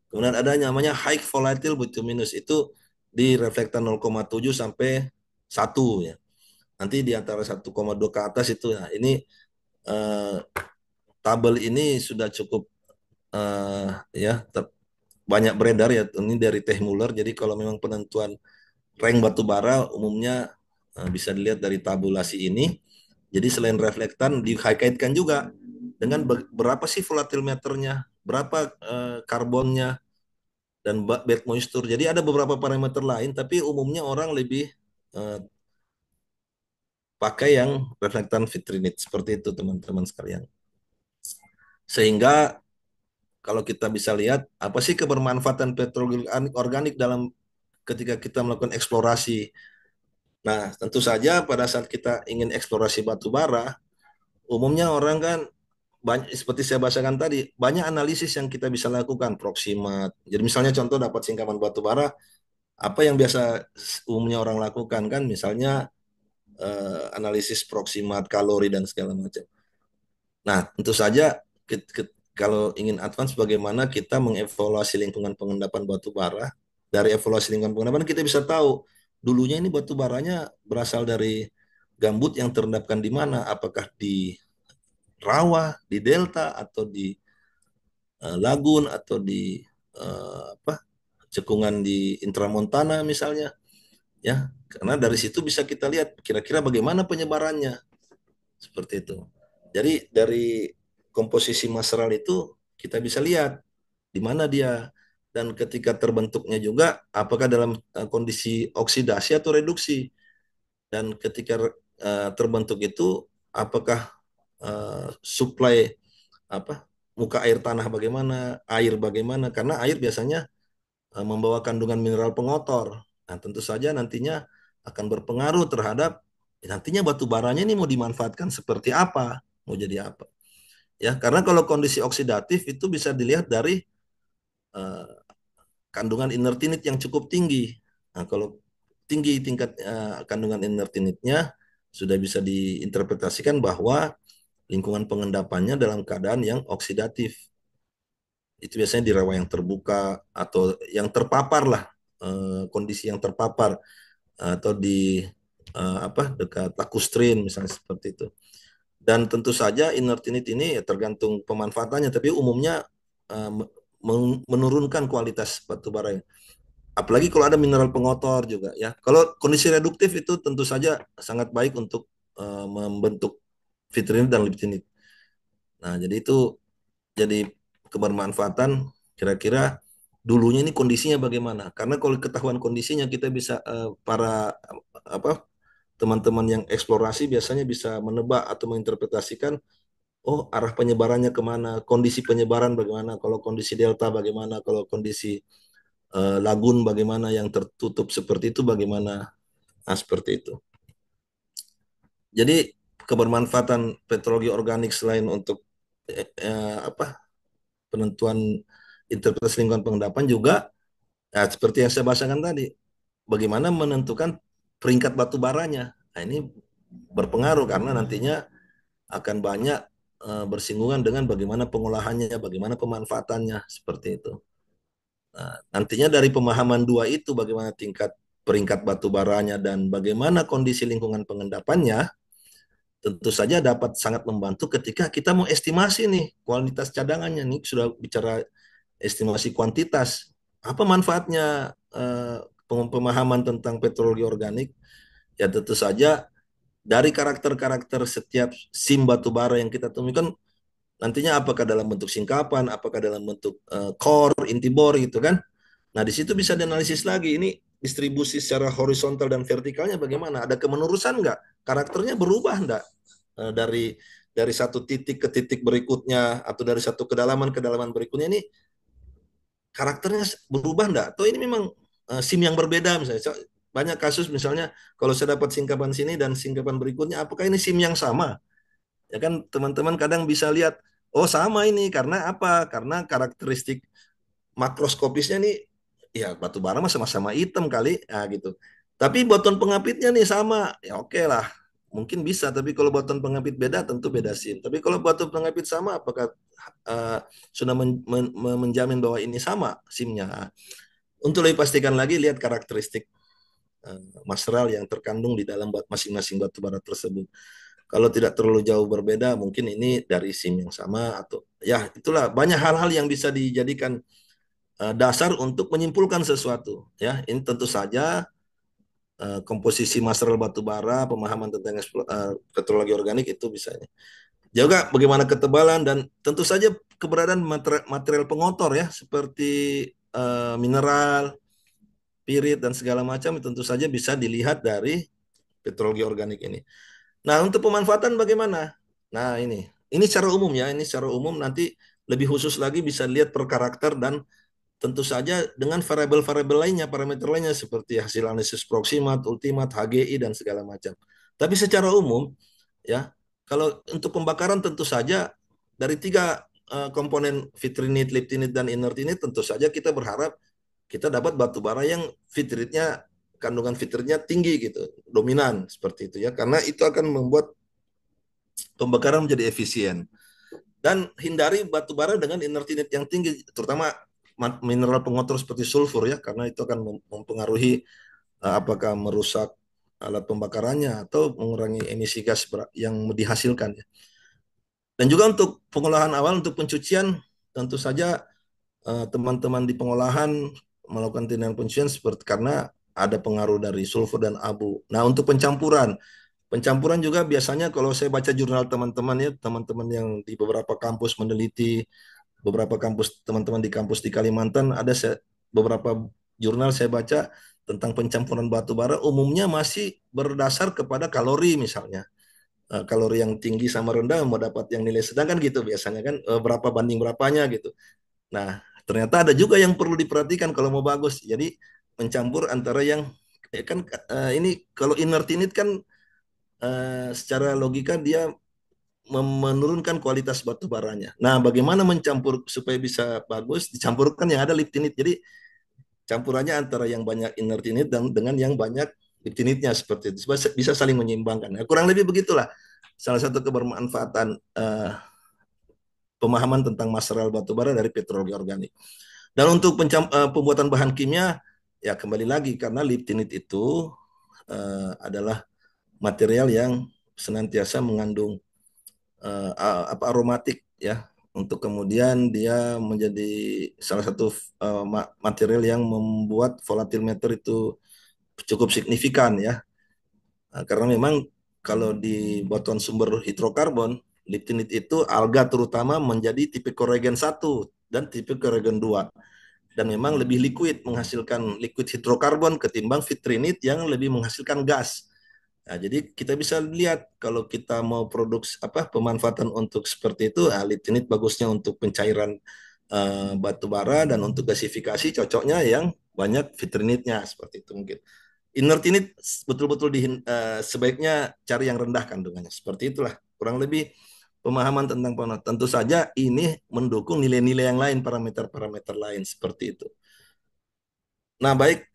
Kemudian ada namanya high volatile bituminous, itu di reflektan 0,7 sampai 1 ya. Nanti di antara 1,2 ke atas itu. Nah, ini eh, tabel ini sudah cukup ya banyak beredar ya. Ini dari Teh Muller. Jadi kalau memang penentuan rank batu bara umumnya bisa dilihat dari tabulasi ini. Jadi selain reflektan dikaitkan juga dengan berapa sih volatilmeternya, berapa karbonnya, dan bed moisture. Jadi ada beberapa parameter lain, tapi umumnya orang lebih eh, pakai yang reflektan vitrinit seperti itu teman-teman sekalian. Sehingga kalau kita bisa lihat apa sih kebermanfaatan petrokimia organik dalam ketika kita melakukan eksplorasi. Nah, tentu saja pada saat kita ingin eksplorasi batu bara, umumnya orang kan banyak, seperti saya bahasakan tadi, banyak analisis yang kita bisa lakukan, proximat. Jadi misalnya contoh dapat singkapan batu bara, apa yang biasa umumnya orang lakukan kan, misalnya analisis proximat, kalori, dan segala macam. Nah, tentu saja kalau ingin advance, bagaimana kita mengevaluasi lingkungan pengendapan batu bara. Dari evaluasi lingkungan pengendapan kita bisa tahu dulunya ini batu baranya berasal dari gambut yang terendapkan di mana, apakah di rawa, di delta, atau di lagun, atau di cekungan di intramontana misalnya, ya. Karena dari situ bisa kita lihat kira-kira bagaimana penyebarannya, seperti itu. Jadi dari komposisi maseral itu kita bisa lihat di mana dia, dan ketika terbentuknya juga apakah dalam kondisi oksidasi atau reduksi, dan ketika terbentuk itu apakah supply apa muka air tanah bagaimana, air bagaimana, karena air biasanya membawa kandungan mineral pengotor. Nah, tentu saja nantinya akan berpengaruh terhadap nantinya batu baranya ini mau dimanfaatkan seperti apa, mau jadi apa. Ya, karena kalau kondisi oksidatif itu bisa dilihat dari uh, kandungan inertinit yang cukup tinggi. Nah, kalau tinggi tingkat kandungan inertinitnya, sudah bisa diinterpretasikan bahwa lingkungan pengendapannya dalam keadaan yang oksidatif. Itu biasanya di rawa yang terbuka atau yang terpapar lah, kondisi yang terpapar, atau di dekat lakustrin misalnya, seperti itu. Dan tentu saja inertinit ini ya tergantung pemanfaatannya, tapi umumnya menurunkan kualitas batu bara. Apalagi kalau ada mineral pengotor juga ya. Kalau kondisi reduktif itu tentu saja sangat baik untuk membentuk vitrinit dan liptinit. Nah, jadi itu jadi kebermanfaatan kira-kira dulunya ini kondisinya bagaimana. Karena kalau ketahuan kondisinya kita bisa para apa teman-teman yang eksplorasi biasanya bisa menebak atau menginterpretasikan, oh arah penyebarannya kemana, kondisi penyebaran bagaimana, kalau kondisi delta bagaimana, kalau kondisi lagun bagaimana, yang tertutup seperti itu bagaimana. Nah, seperti itu. Jadi kebermanfaatan petrologi organik selain untuk penentuan interpretasi lingkungan pengendapan juga, nah, seperti yang saya bahasakan tadi, bagaimana menentukan peringkat batu baranya. Nah, ini berpengaruh karena nantinya akan banyak bersinggungan dengan bagaimana pengolahannya, bagaimana pemanfaatannya, seperti itu. Nah, nantinya dari pemahaman dua itu, bagaimana tingkat peringkat batu baranya dan bagaimana kondisi lingkungan pengendapannya, tentu saja dapat sangat membantu ketika kita mau estimasi nih kualitas cadangannya. Nih sudah bicara estimasi kuantitas, apa manfaatnya pemahaman tentang petrologi organik. Ya tentu saja dari karakter-karakter setiap sim batu bara yang kita temukan, nantinya apakah dalam bentuk singkapan, apakah dalam bentuk core, inti bor gitu kan. Nah, di situ bisa dianalisis lagi ini distribusi secara horizontal dan vertikalnya bagaimana, ada kemenurusan nggak, karakternya berubah nggak dari satu titik ke titik berikutnya, atau dari satu kedalaman berikutnya, ini karakternya berubah enggak? Atau ini memang SIM yang berbeda misalnya. Banyak kasus misalnya kalau saya dapat singkapan sini dan singkapan berikutnya, apakah ini SIM yang sama? Ya kan teman-teman kadang bisa lihat, oh sama ini karena apa? Karena karakteristik makroskopisnya nih ya batu bara mah sama-sama hitam kali, nah gitu. Tapi batuan pengapitnya nih sama, ya oke lah, mungkin bisa. Tapi kalau batuan pengapit beda, tentu beda SIM. Tapi kalau batuan pengapit sama, apakah uh, sudah menjamin bahwa ini sama SIM-nya? Nah, untuk lebih pastikan lagi, lihat karakteristik material yang terkandung di dalam masing-masing batu bara tersebut. Kalau tidak terlalu jauh berbeda, mungkin ini dari SIM yang sama atau ya itulah banyak hal-hal yang bisa dijadikan dasar untuk menyimpulkan sesuatu. Ya, ini tentu saja komposisi material batu bara, pemahaman tentang petrologi organik itu bisa. Juga bagaimana ketebalan dan tentu saja keberadaan material pengotor ya seperti mineral, pirit dan segala macam tentu saja bisa dilihat dari petrologi organik ini. Nah, untuk pemanfaatan bagaimana? Nah, ini secara umum ya, ini secara umum nanti lebih khusus lagi bisa lihat per karakter dan tentu saja dengan variabel-variabel lainnya, parameter lainnya seperti hasil analisis proximat, ultimat, HGI dan segala macam. Tapi secara umum ya, kalau untuk pembakaran tentu saja dari tiga komponen vitrinit, liptinit dan inertinit tentu saja kita berharap kita dapat batu bara yang vitritnya kandungan vitritnya tinggi gitu, dominan seperti itu ya, karena itu akan membuat pembakaran menjadi efisien. Dan hindari batu bara dengan inertinit yang tinggi, terutama mineral pengotor seperti sulfur ya, karena itu akan mempengaruhi apakah merusak alat pembakarannya atau mengurangi emisi gas yang dihasilkan ya. Dan juga untuk pengolahan awal untuk pencucian tentu saja teman-teman di pengolahan melakukan tindakan pencucian seperti karena ada pengaruh dari sulfur dan abu. Nah, untuk pencampuran juga biasanya kalau saya baca jurnal teman-teman ya, teman-teman yang di beberapa kampus meneliti, beberapa kampus teman-teman di kampus di Kalimantan ada beberapa jurnal saya baca tentang pencampuran batu bara umumnya masih berdasar kepada kalori misalnya. Kalori yang tinggi sama rendah mau dapat yang nilai sedang kan gitu biasanya kan berapa banding berapanya gitu. Nah, ternyata ada juga yang perlu diperhatikan kalau mau bagus. Jadi mencampur antara yang kan ini kalau inertinit kan secara logika dia menurunkan kualitas batu baranya. Nah, bagaimana mencampur supaya bisa bagus? Dicampurkan yang ada liptinit. Jadi campurannya antara yang banyak inertinit dan dengan yang banyak liptinitnya seperti itu. Bisa saling menyeimbangkan. Nah, kurang lebih begitulah. Salah satu kebermanfaatan pemahaman tentang material batu bara dari petrologi organik. Dan untuk pembuatan bahan kimia, ya kembali lagi karena liptinit itu adalah material yang senantiasa mengandung aromatik ya, untuk kemudian dia menjadi salah satu material yang membuat volatimeter itu cukup signifikan ya. Karena memang kalau di batuan sumber hidrokarbon, liptinit itu alga terutama menjadi tipe koregen 1 dan tipe koregen 2. Dan memang lebih liquid, menghasilkan liquid hidrokarbon ketimbang vitrinit yang lebih menghasilkan gas. Nah, jadi kita bisa lihat kalau kita mau produksi pemanfaatan untuk seperti itu, liptinit bagusnya untuk pencairan batu bara dan untuk gasifikasi cocoknya yang banyak vitrinitnya seperti itu mungkin. Inertinit betul-betul sebaiknya cari yang rendah kandungannya. Seperti itulah kurang lebih pemahaman tentang penonton. Tentu saja ini mendukung nilai-nilai yang lain, parameter-parameter lain seperti itu. Nah, baik,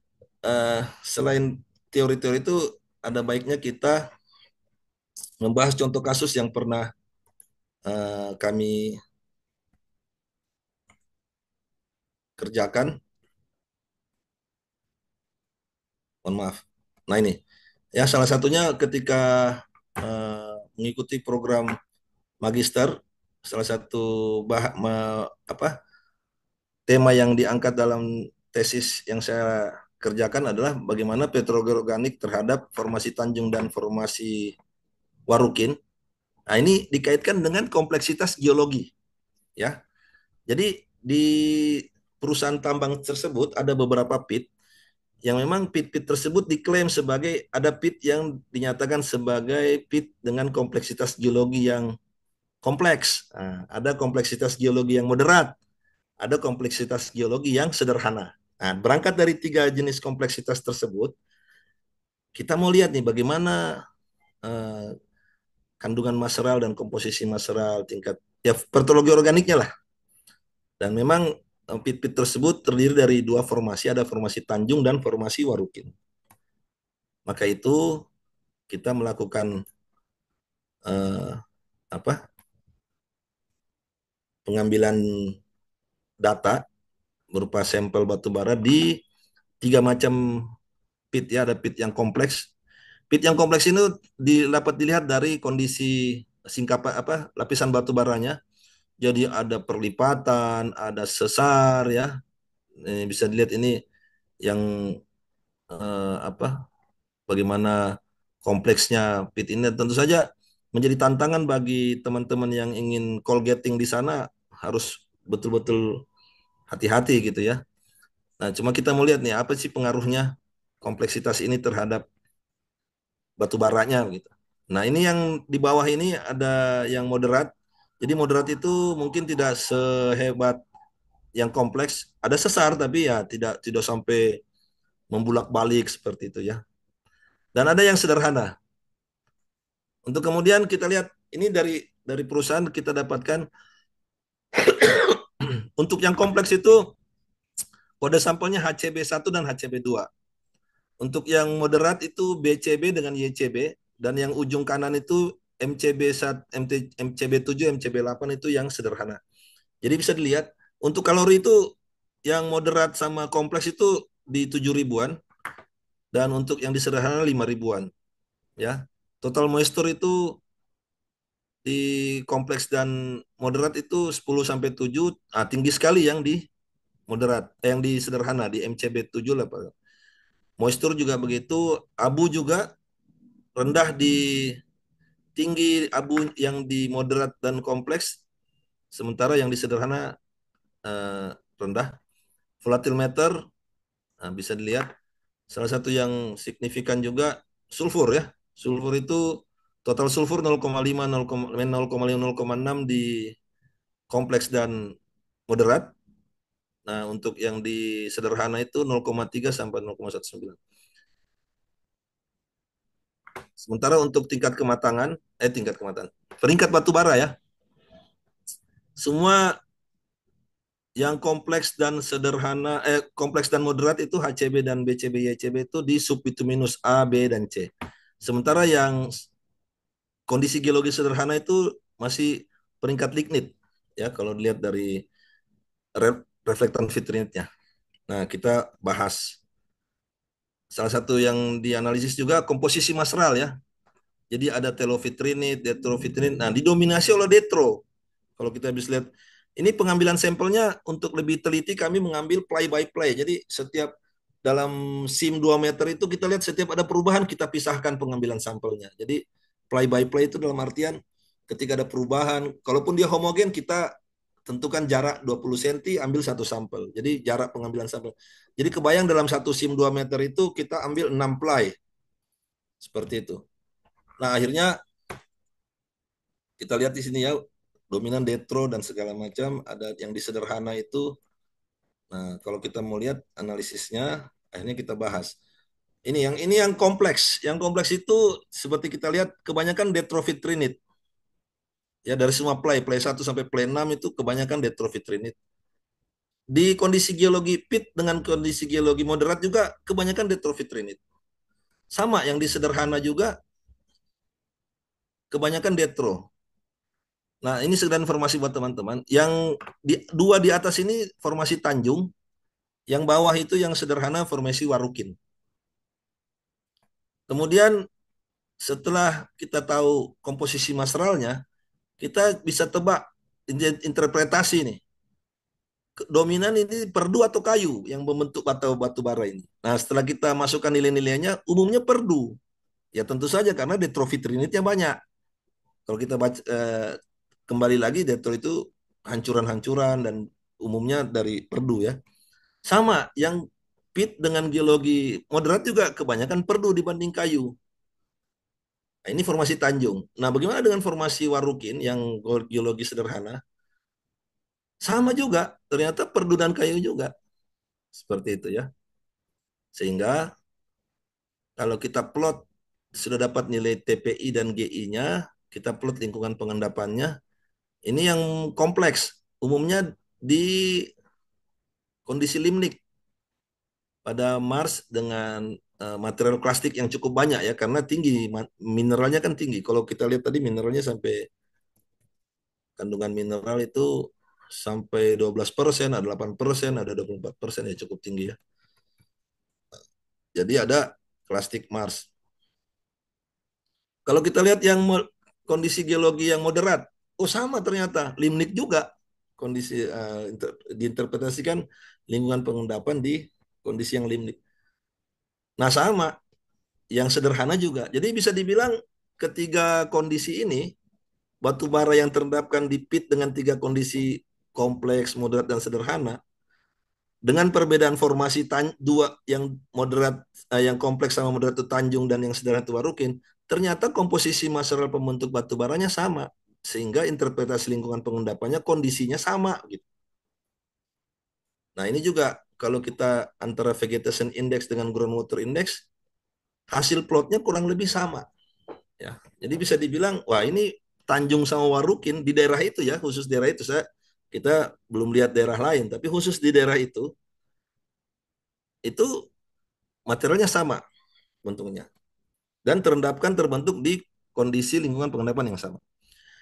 selain teori-teori itu, ada baiknya kita membahas contoh kasus yang pernah kami kerjakan. Mohon maaf. Nah ini, ya salah satunya ketika mengikuti program magister, salah satu tema yang diangkat dalam tesis yang saya kerjakan adalah bagaimana petrologi organik terhadap formasi Tanjung dan formasi Warukin. Nah, ini dikaitkan dengan kompleksitas geologi, ya. Jadi di perusahaan tambang tersebut ada beberapa pit yang memang pit-pit tersebut diklaim sebagai ada pit yang dinyatakan sebagai pit dengan kompleksitas geologi yang kompleks. Nah, ada kompleksitas geologi yang moderat, ada kompleksitas geologi yang sederhana. Nah, berangkat dari tiga jenis kompleksitas tersebut, kita mau lihat nih bagaimana eh, kandungan mineral dan komposisi mineral tingkat ya petrologi organiknya lah. Dan memang pit-pit tersebut terdiri dari dua formasi, ada formasi Tanjung dan formasi Warukin. Maka itu kita melakukan eh, apa pengambilan data berupa sampel batu bara di tiga macam pit ya, ada pit yang kompleks. Pit yang kompleks ini dapat dilihat dari kondisi singkapan lapisan batu baranya. Jadi ada perlipatan, ada sesar ya. Bisa dilihat ini yang bagaimana kompleksnya pit ini. Tentu saja menjadi tantangan bagi teman-teman yang ingin coal getting di sana, harus betul-betul hati-hati gitu ya. Nah, cuma kita mau lihat nih apa sih pengaruhnya kompleksitas ini terhadap batu baranya gitu. Nah, ini yang di bawah ini ada yang moderat. Jadi moderat itu mungkin tidak sehebat yang kompleks. Ada sesar tapi ya tidak tidak sampai membulak-balik seperti itu ya. Dan ada yang sederhana. Untuk kemudian kita lihat ini dari perusahaan kita dapatkan untuk yang kompleks itu kode sampelnya HCB1 dan HCB2. Untuk yang moderat itu BCB dengan YCB, dan yang ujung kanan itu MCB1, MCB7, MCB8 itu yang sederhana. Jadi bisa dilihat untuk kalori itu yang moderat sama kompleks itu di 7 ribuan, dan untuk yang di sederhana 5 ribuan ya. Total moisture itu di kompleks dan moderat itu 10 sampai 7, tinggi sekali yang di moderat, yang di sederhana di MCB7 lah Pak. Moisture juga begitu, abu juga rendah di tinggi abu yang di moderat dan kompleks, sementara yang di sederhana rendah. Volatimeter, bisa dilihat salah satu yang signifikan juga sulfur ya. Sulfur itu total sulfur 0,5, 0,6 di kompleks dan moderat. Nah, untuk yang di sederhana itu 0,3 sampai 0,19. Sementara untuk tingkat kematangan, peringkat batu bara ya, semua yang kompleks dan sederhana, kompleks dan moderat itu HCB dan BCB, YCB itu di subbituminus A, B, dan C. Sementara yang kondisi geologi sederhana itu masih peringkat lignit ya, kalau dilihat dari reflektan vitrinitnya. Nah, kita bahas salah satu yang dianalisis juga komposisi masral ya. Jadi ada telovitrinit, detrovitrinit. Nah, didominasi oleh detro. Kalau kita bisa lihat, ini pengambilan sampelnya untuk lebih teliti kami mengambil play by play. Jadi setiap dalam SIM 2 meter itu kita lihat setiap ada perubahan kita pisahkan pengambilan sampelnya. Jadi play by play itu dalam artian ketika ada perubahan, kalaupun dia homogen kita tentukan jarak 20 cm, ambil satu sampel. Jadi jarak pengambilan sampel. Jadi kebayang dalam satu SIM 2 meter itu kita ambil 6 play. Seperti itu. Nah, akhirnya kita lihat di sini ya, dominan detro dan segala macam, ada yang di sederhana itu. Nah, kalau kita mau lihat analisisnya, akhirnya kita bahas. Ini yang kompleks. Yang kompleks itu seperti kita lihat kebanyakan detrovitrinit. Ya, dari semua play 1 sampai play 6 itu kebanyakan detrovitrinit. Di kondisi geologi pit dengan kondisi geologi moderat juga kebanyakan detrovitrinit. Sama yang di sederhana juga kebanyakan detro. Nah, ini sekedar informasi buat teman-teman. Yang dua di atas ini formasi Tanjung, yang bawah itu yang sederhana formasi Warukin. Kemudian setelah kita tahu komposisi masralnya, kita bisa tebak interpretasi nih. Dominan ini perdu atau kayu yang membentuk batu bara ini. Nah, setelah kita masukkan nilai-nilainya, umumnya perdu. Ya tentu saja karena detrovitrinitnya banyak. Kalau kita baca, kembali lagi detro itu hancuran-hancuran dan umumnya dari perdu ya. Sama yang pit dengan geologi moderat juga kebanyakan perdu dibanding kayu. Nah, ini formasi Tanjung. Nah, bagaimana dengan formasi Warukin yang geologi sederhana? Sama juga, ternyata perdu dan kayu juga. Seperti itu ya. Sehingga kalau kita plot sudah dapat nilai TPI dan GI-nya, kita plot lingkungan pengendapannya. Ini yang kompleks. Umumnya di kondisi limnik pada Mars dengan material plastik yang cukup banyak ya, karena tinggi, mineralnya kan tinggi. Kalau kita lihat tadi mineralnya sampai, kandungan mineral itu sampai 12%, ada 8%, ada 24%, ya cukup tinggi ya. Jadi ada plastik Mars. Kalau kita lihat yang kondisi geologi yang moderat, oh sama ternyata, limnik juga. Kondisi diinterpretasikan lingkungan pengendapan di kondisi yang limnik. Nah sama, yang sederhana juga. Jadi bisa dibilang ketiga kondisi ini, batu bara yang terendapkan di pit dengan tiga kondisi kompleks, moderat, dan sederhana, dengan perbedaan formasi dua yang moderat, yang kompleks sama moderat itu Tanjung dan yang sederhana itu Warukin, ternyata komposisi material pembentuk batu baranya sama, sehingga interpretasi lingkungan pengendapannya kondisinya sama gitu. Nah ini juga kalau kita antara vegetation index dengan groundwater index, hasil plotnya kurang lebih sama ya. Jadi bisa dibilang wah ini Tanjung sama Warukin di daerah itu ya, khusus daerah itu, kita belum lihat daerah lain, tapi khusus di daerah itu materialnya sama bentuknya dan terbentuk di kondisi lingkungan pengendapan yang sama.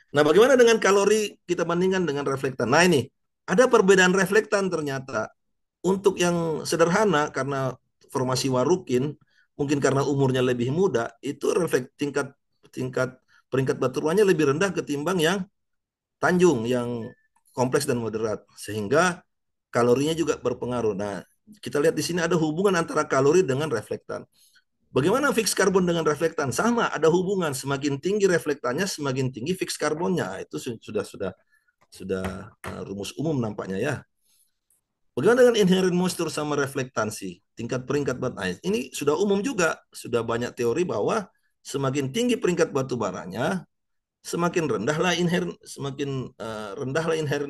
Nah, bagaimana dengan kalori kita bandingkan dengan reflektan? Nah, ini ada perbedaan reflektan ternyata. Untuk yang sederhana karena formasi Warukin, mungkin karena umurnya lebih muda, itu tingkat tingkat peringkat batuannya lebih rendah ketimbang yang Tanjung yang kompleks dan moderat, sehingga kalorinya juga berpengaruh. Nah, kita lihat di sini ada hubungan antara kalori dengan reflektan. Bagaimana fix karbon dengan reflektan? Sama, ada hubungan. Semakin tinggi reflektannya, semakin tinggi fix karbonnya. Itu sudah rumus umum nampaknya ya. Bagaimana dengan inherent moisture sama reflektansi? Tingkat peringkat batu bara. Ini sudah umum juga. Sudah banyak teori bahwa semakin tinggi peringkat batu baranya, semakin rendahlah inherent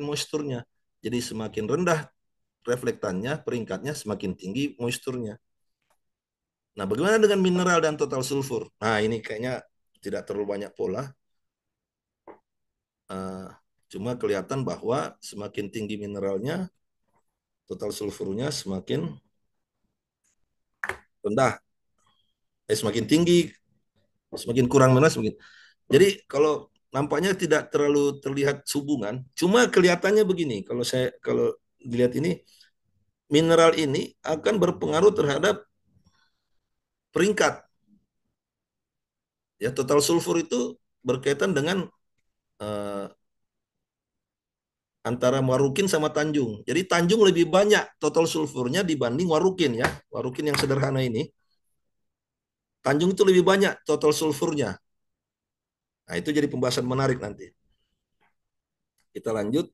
moisture-nya. Jadi semakin rendah reflektannya, peringkatnya semakin tinggi moisture-nya. Nah, bagaimana dengan mineral dan total sulfur? Nah, ini kayaknya tidak terlalu banyak pola. Cuma kelihatan bahwa semakin tinggi mineralnya, total sulfurnya semakin rendah. Semakin tinggi, semakin kurang mineral, semakin. Jadi kalau nampaknya tidak terlalu terlihat hubungan, cuma kelihatannya begini. Kalau dilihat ini, mineral ini akan berpengaruh terhadap peringkat. Ya, total sulfur itu berkaitan dengan uh, antara Warukin sama Tanjung. Jadi Tanjung lebih banyak total sulfurnya dibanding Warukin ya. Warukin yang sederhana ini, Tanjung itu lebih banyak total sulfurnya. Nah, itu jadi pembahasan menarik nanti. Kita lanjut.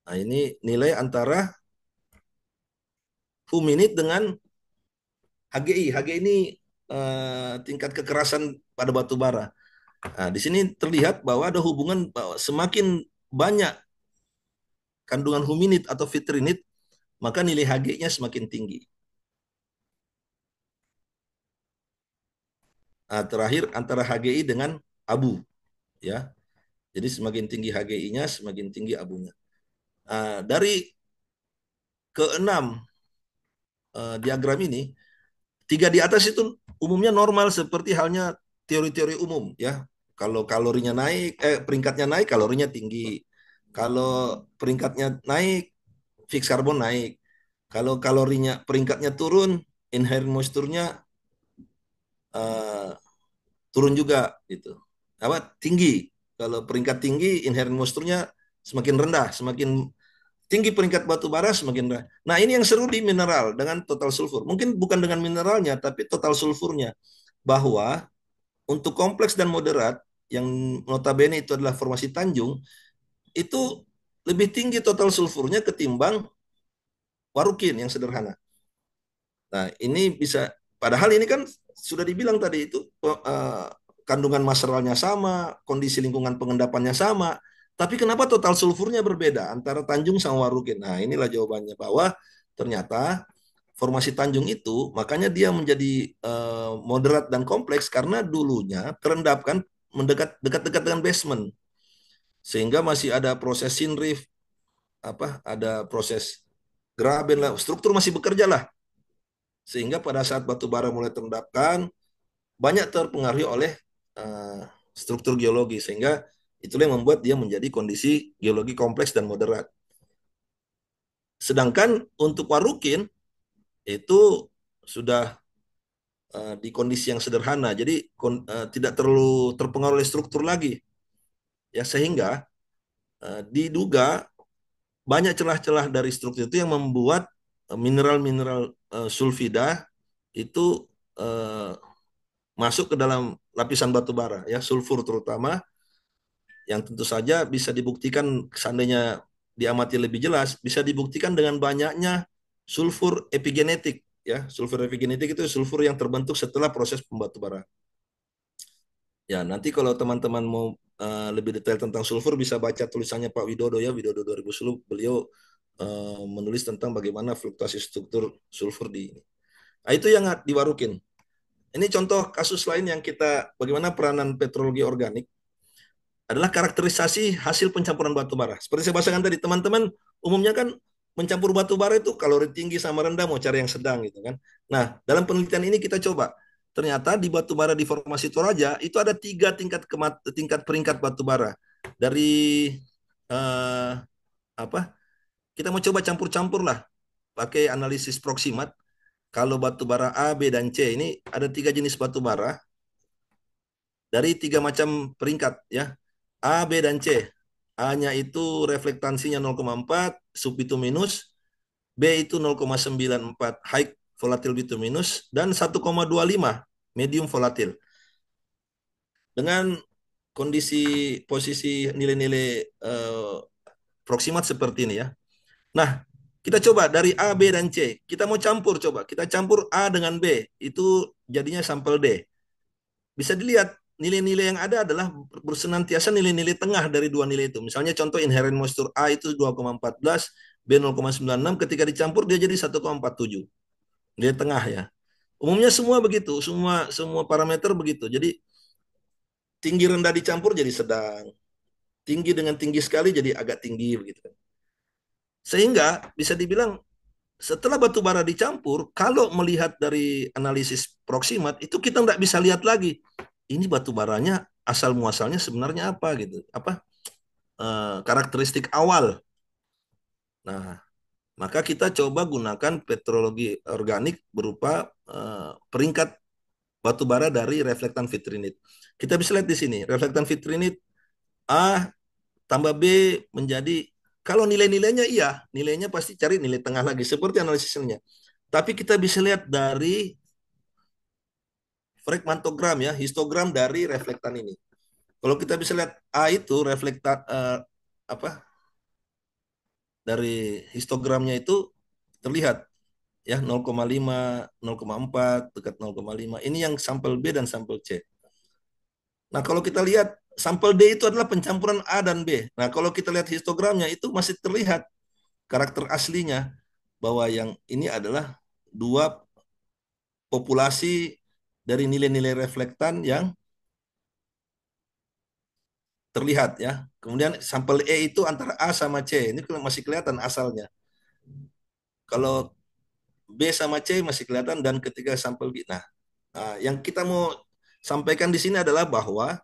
Nah, ini nilai antara Huminid dengan HGI. HGI ini tingkat kekerasan pada batu bara. Nah, di sini terlihat bahwa ada hubungan bahwa semakin banyak kandungan huminid atau vitrinit, maka nilai Hg-nya semakin tinggi. Nah, terakhir antara HGI dengan abu, ya. Jadi semakin tinggi HGI-nya, semakin tinggi abunya. Nah, dari keenam diagram ini, tiga di atas itu umumnya normal seperti halnya teori-teori umum, ya. Kalau kalorinya naik, peringkatnya naik, kalorinya tinggi. Kalau peringkatnya naik, fix karbon naik. Kalau kalorinya peringkatnya turun, inherent moisture-nya uh, turun juga gitu. Apa? Tinggi. Kalau peringkat tinggi, inherent moisture-nya semakin rendah, semakin tinggi peringkat batu bara semakin rendah. Nah, ini yang seru di mineral dengan total sulfur. Mungkin bukan dengan mineralnya, tapi total sulfurnya. Bahwa untuk kompleks dan moderat, yang notabene itu adalah formasi Tanjung, itu lebih tinggi total sulfurnya ketimbang Warukin yang sederhana. Nah, ini bisa, padahal ini kan sudah dibilang tadi itu kandungan mineralnya sama, kondisi lingkungan pengendapannya sama, tapi kenapa total sulfurnya berbeda antara Tanjung sama Warukin? Nah, inilah jawabannya bahwa ternyata formasi Tanjung itu makanya dia menjadi moderat dan kompleks karena dulunya terendapkan dekat-dekat dengan basement, sehingga masih ada proses sinrif, ada proses graben lah, struktur masih bekerja lah. Sehingga pada saat batu bara mulai terendapkan, banyak terpengaruhi oleh uh, struktur geologi. Sehingga itulah yang membuat dia menjadi kondisi geologi kompleks dan moderat. Sedangkan untuk Warukin itu sudah di kondisi yang sederhana, jadi tidak terlalu terpengaruh oleh struktur lagi, ya sehingga diduga banyak celah-celah dari struktur itu yang membuat mineral-mineral sulfida itu uh, masuk ke dalam lapisan batu bara, ya sulfur terutama, yang tentu saja bisa dibuktikan seandainya diamati lebih jelas, bisa dibuktikan dengan banyaknya sulfur epigenetik. Ya, sulfur epigenetik itu sulfur yang terbentuk setelah proses pembatu bara. Ya, nanti kalau teman-teman mau lebih detail tentang sulfur bisa baca tulisannya Pak Widodo ya, Widodo 2010, beliau menulis tentang bagaimana fluktuasi struktur sulfur di ini. Nah, itu yang diwarukin. Ini contoh kasus lain yang kita bagaimana peranan petrologi organik adalah karakterisasi hasil pencampuran batu bara. Seperti saya bahasakan tadi, teman-teman umumnya kan mencampur batu bara itu kalori tinggi sama rendah mau cari yang sedang gitu kan. Nah, dalam penelitian ini kita coba ternyata di batu bara di formasi Toraja itu ada 3 tingkat peringkat batu bara dari eh, apa? Kita mau coba campur-campur lah pakai analisis proximat. Kalau batu bara A, B, dan C ini ada 3 jenis batu bara dari 3 macam peringkat ya. A, B, dan C. A-nya itu reflektansinya 0,4 sub bituminus, B itu 0,94 high volatile bituminus, dan 1,25 medium volatile. Dengan kondisi posisi nilai-nilai proximat seperti ini ya. Nah, kita coba dari A, B, dan C. Kita mau campur coba. Kita campur A dengan B. Itu jadinya sampel D. Bisa dilihat nilai-nilai yang ada adalah bersenantiasa nilai-nilai tengah dari dua nilai itu. Misalnya contoh inherent moisture A itu 2,14, B 0,96, ketika dicampur dia jadi 1,47. Nilai tengah ya. Umumnya semua begitu, semua semua parameter begitu. Jadi tinggi rendah dicampur jadi sedang, tinggi dengan tinggi sekali jadi agak tinggi begitu. Sehingga bisa dibilang setelah batu bara dicampur, kalau melihat dari analisis proximat itu kita nggak bisa lihat lagi ini batu baranya asal muasalnya sebenarnya apa gitu, apa karakteristik awal. Nah, maka kita coba gunakan petrologi organik berupa peringkat batu bara dari reflektan vitrinit. Kita bisa lihat di sini, reflektan vitrinit A tambah B menjadi, kalau nilai-nilainya iya, nilainya pasti cari nilai tengah lagi, seperti analisisnya. Tapi kita bisa lihat dari fragmentogram ya, histogram dari reflektan ini. Kalau kita bisa lihat A itu reflektan apa dari histogramnya itu terlihat ya 0,5, 0,4, dekat 0,5. Ini yang sampel B dan sampel C. Nah, kalau kita lihat sampel D itu adalah pencampuran A dan B. Nah, kalau kita lihat histogramnya itu masih terlihat karakter aslinya bahwa yang ini adalah dua populasi dari nilai-nilai reflektan yang terlihat ya. Kemudian sampel E itu antara A sama C. Ini masih kelihatan asalnya. Kalau B sama C masih kelihatan dan ketika sampel B. Nah, yang kita mau sampaikan di sini adalah bahwa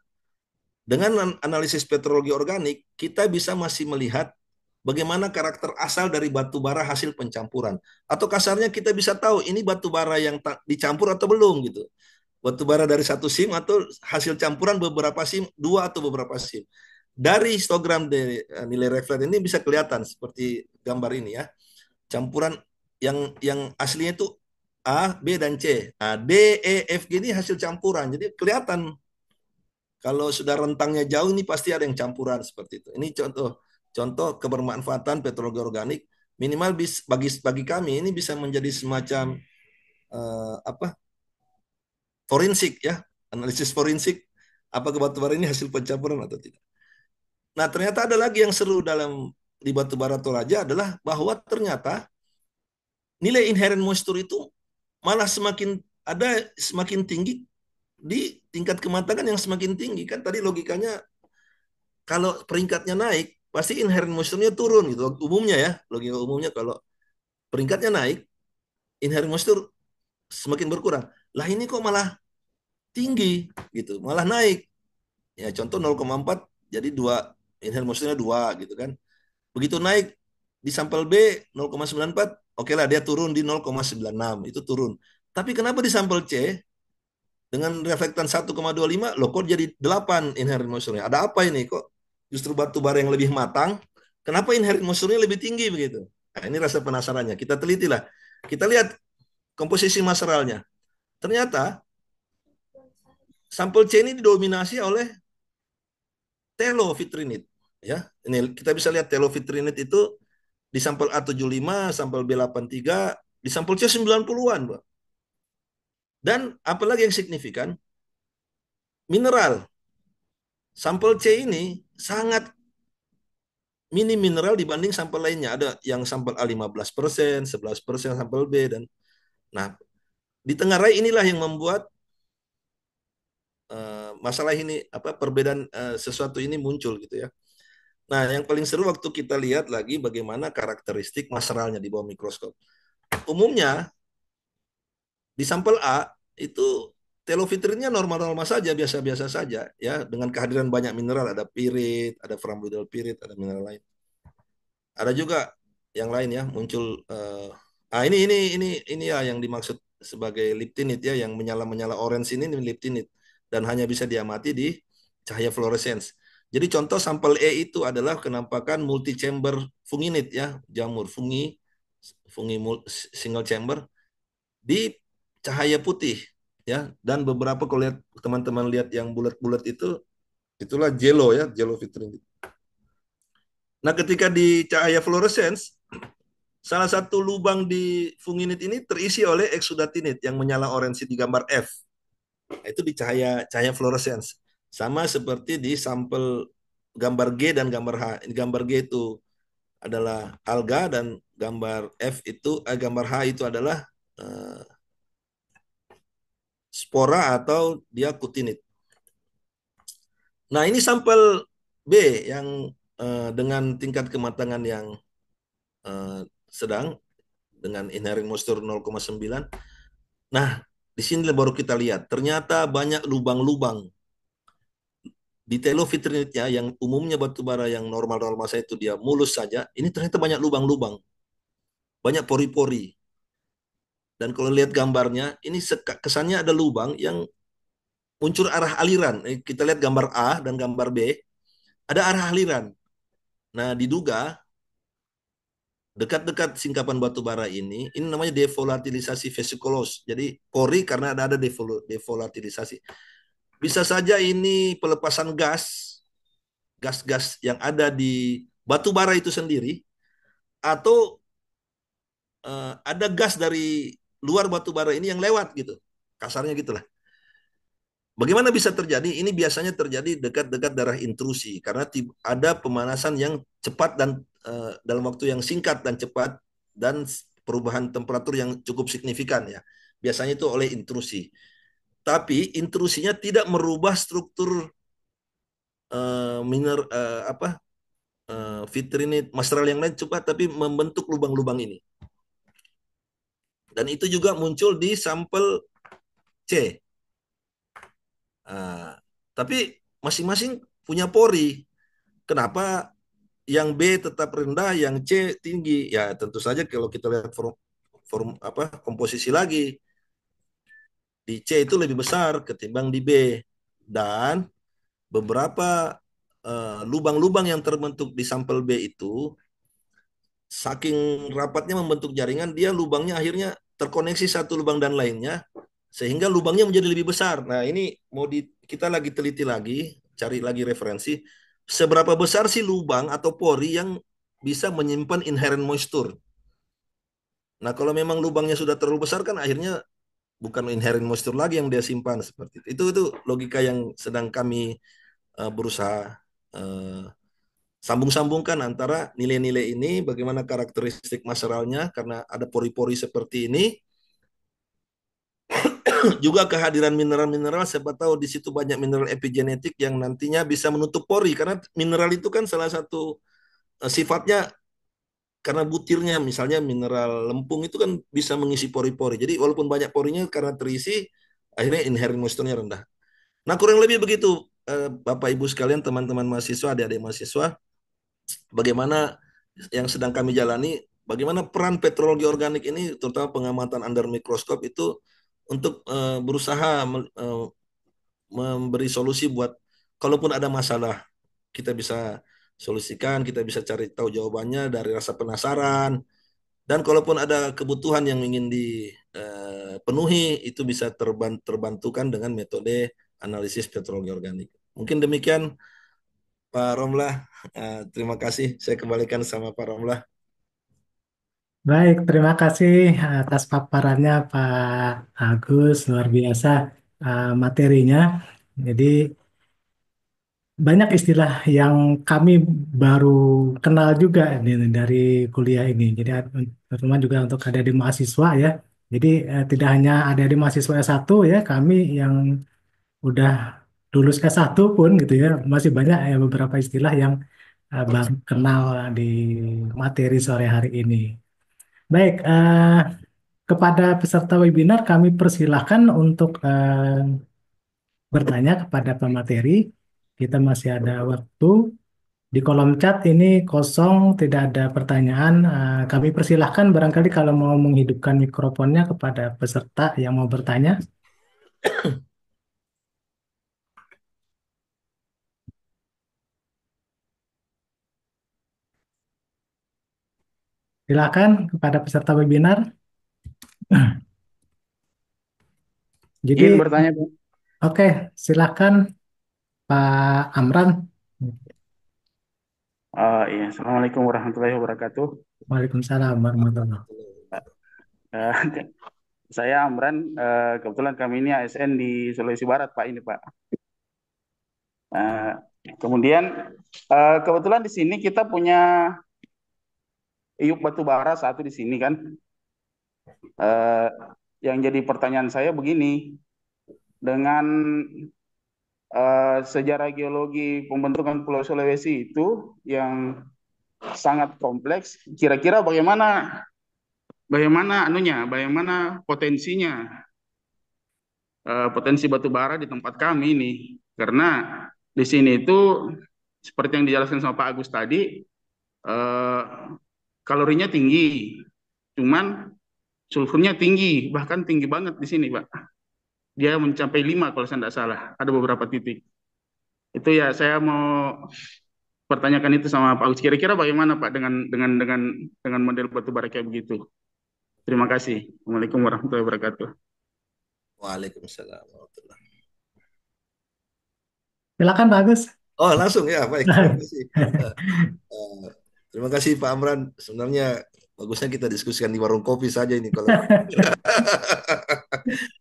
dengan analisis petrologi organik, kita bisa masih melihat bagaimana karakter asal dari batu bara hasil pencampuran. Atau kasarnya kita bisa tahu ini batu bara yang dicampur atau belum gitu. Batu bara dari satu SIM atau hasil campuran beberapa SIM, dua atau beberapa SIM. Dari histogram dari nilai refleks ini bisa kelihatan seperti gambar ini ya. Campuran yang aslinya itu A, B, dan C. Nah, D, E, F, G ini hasil campuran. Jadi kelihatan kalau sudah rentangnya jauh ini pasti ada yang campuran seperti itu. Ini contoh kebermanfaatan petrologi organik. Minimal bagi kami ini bisa menjadi semacam apa forensik ya, analisis forensik apakah batu bara ini hasil pencampuran atau tidak. Nah, ternyata ada lagi yang seru di batu bara Toraja adalah bahwa ternyata nilai inherent moisture itu malah semakin tinggi di tingkat kematangan yang semakin tinggi. Kan tadi logikanya kalau peringkatnya naik pasti inherent moisture-nya turun gitu. Umumnya ya, logika umumnya kalau peringkatnya naik, inherent moisture semakin berkurang. Lah ini kok malah tinggi gitu, malah naik. Ya contoh 0,4 jadi 2, inherent moisture-nya 2 gitu kan. Begitu naik di sampel B 0,94, oke lah dia turun di 0,96, itu turun. Tapi kenapa di sampel C dengan reflektan 1,25, loh kok jadi 8 inherent moisture-nya? Ada apa ini kok? Justru batu bara yang lebih matang, kenapa inherent moisture-nya lebih tinggi begitu? Nah, ini rasa penasarannya. Kita teliti lah. Kita lihat komposisi mineralnya. Ternyata sampel C ini didominasi oleh telofitrinit. Ya, ini kita bisa lihat telofitrinit itu di sampel A75, sampel B83, di sampel C 90-an, Pak. Dan apalagi yang signifikan, mineral. Sampel C ini sangat minim mineral dibanding sampel lainnya. Ada yang sampel A 15%, 11% sampel B dan nah, di Tenggarai inilah yang membuat masalah ini apa perbedaan sesuatu ini muncul gitu ya. Nah, yang paling seru waktu kita lihat lagi bagaimana karakteristik mineralnya di bawah mikroskop. Umumnya di sampel A itu telofitrinnya normal-normal saja, biasa-biasa saja ya, dengan kehadiran banyak mineral, ada pirit, ada formaldehyde pirit, ada mineral lain. Ada juga yang lain ya muncul ini ya yang dimaksud sebagai liptinit ya, yang menyala-menyala orange ini liptinit dan hanya bisa diamati di cahaya fluorescence. Jadi contoh sampel E itu adalah kenampakan multi chamber funginit ya, jamur fungi single chamber di cahaya putih ya, dan beberapa kalau lihat teman-teman lihat yang bulat-bulat itu itulah jelo ya, jelo vitrin. Nah, ketika di cahaya fluorescence, salah satu lubang di funginit ini terisi oleh eksudatinit yang menyala orange di gambar F. Nah, itu di cahaya cahaya fluorescence. Sama seperti di sampel gambar G dan gambar H. Gambar G itu adalah alga dan gambar F itu gambar H itu adalah uh, spora atau dia kutinit. Nah, ini sampel B yang dengan tingkat kematangan yang sedang dengan inherent moisture 0,9. Nah, di sini baru kita lihat ternyata banyak lubang-lubang di telofitrinitnya yang umumnya batu bara yang normal-normal saya itu dia mulus saja. Ini ternyata banyak lubang-lubang, banyak pori-pori. Dan kalau lihat gambarnya, ini kesannya ada lubang yang muncul arah aliran. Kita lihat gambar A dan gambar B, ada arah aliran. Nah, diduga dekat-dekat singkapan batu bara ini namanya devolatilisasi vesikulos. Jadi pori karena ada devolatilisasi. Bisa saja ini pelepasan gas-gas yang ada di batu bara itu sendiri, atau ada gas dari luar batu bara ini yang lewat gitu. Kasarnya gitulah. Bagaimana bisa terjadi? Ini biasanya terjadi dekat-dekat daerah intrusi karena ada pemanasan yang cepat dan dalam waktu yang singkat dan cepat dan perubahan temperatur yang cukup signifikan ya. Biasanya itu oleh intrusi. Tapi intrusinya tidak merubah struktur apa vitrinit mineral yang lain cepat, tapi membentuk lubang-lubang ini. Dan itu juga muncul di sampel C. Tapi masing-masing punya pori. Kenapa yang B tetap rendah, yang C tinggi? Ya tentu saja kalau kita lihat komposisi lagi, di C itu lebih besar ketimbang di B. Dan beberapa lubang-lubang yang terbentuk di sampel B itu saking rapatnya membentuk jaringan, dia lubangnya akhirnya terkoneksi satu lubang dan lainnya, sehingga lubangnya menjadi lebih besar. Nah, ini kita lagi teliti lagi, cari lagi referensi, seberapa besar sih lubang atau pori yang bisa menyimpan inherent moisture. Nah, kalau memang lubangnya sudah terlalu besar kan akhirnya bukan inherent moisture lagi yang dia simpan seperti itu. Itu logika yang sedang kami berusaha sambung-sambungkan antara nilai-nilai ini, bagaimana karakteristik mineralnya, karena ada pori-pori seperti ini, juga kehadiran mineral-mineral, siapa tahu di situ banyak mineral epigenetik yang nantinya bisa menutup pori, karena mineral itu kan salah satu sifatnya karena butirnya misalnya mineral lempung itu kan bisa mengisi pori-pori. Jadi walaupun banyak porinya karena terisi, akhirnya inherent moisture-nya rendah. Nah kurang lebih begitu, Bapak Ibu sekalian, teman-teman mahasiswa, adik-adik mahasiswa, bagaimana yang sedang kami jalani, bagaimana peran petrologi organik ini, terutama pengamatan under mikroskop itu untuk berusaha memberi solusi buat kalaupun ada masalah kita bisa solusikan, kita bisa cari tahu jawabannya dari rasa penasaran, dan kalaupun ada kebutuhan yang ingin dipenuhi itu bisa terbantukan dengan metode analisis petrologi organik. Mungkin demikian Pak Romlah. Terima kasih. Saya kembalikan sama Pak Romlah. Baik, terima kasih atas paparannya Pak Agus, luar biasa materinya. Jadi banyak istilah yang kami baru kenal juga dari kuliah ini. Jadi terutama juga untuk adik-adik mahasiswa ya. Jadi tidak hanya adik-adik mahasiswa S1 ya, kami yang udah lulus S1 pun gitu ya, masih banyak ya beberapa istilah yang baru kenal di materi sore hari ini. Baik, kepada peserta webinar kami persilahkan untuk bertanya kepada pemateri. Kita masih ada waktu. Di kolom chat ini kosong, tidak ada pertanyaan. Kami persilahkan barangkali kalau mau menghidupkan mikrofonnya kepada peserta yang mau bertanya. Silakan kepada peserta webinar. Ingin Jadi, bertanya, Bang. oke, silakan Pak Amran. Iya, Assalamualaikum warahmatullahi wabarakatuh. Waalaikumsalam warahmatullahi wabarakatuh. Eh, saya Amran, kebetulan kami ini ASN di Sulawesi Barat, Pak, ini Pak. Eh, kemudian kebetulan di sini kita punya iup batu bara satu di sini kan. Eh, yang jadi pertanyaan saya begini, dengan sejarah geologi pembentukan Pulau Sulawesi itu yang sangat kompleks, kira-kira bagaimana potensinya, potensi batu bara di tempat kami ini, karena di sini itu seperti yang dijelaskan sama Pak Agus tadi, eh, kalorinya tinggi, cuman sulfurnya tinggi, bahkan tinggi banget di sini Pak, dia mencapai 5 kalau saya tidak salah, ada beberapa titik itu. Ya saya mau pertanyakan itu sama Pak Agus, kira-kira bagaimana Pak dengan model batu bara kayak begitu. Terima kasih. Assalamualaikum warahmatullahi wabarakatuh. Waalaikumsalam warahmatullahi. Silakan Pak Agus. Oh langsung ya, baik. Terima kasih. Terima kasih Pak Amran. Sebenarnya bagusnya kita diskusikan di warung kopi saja ini kalau.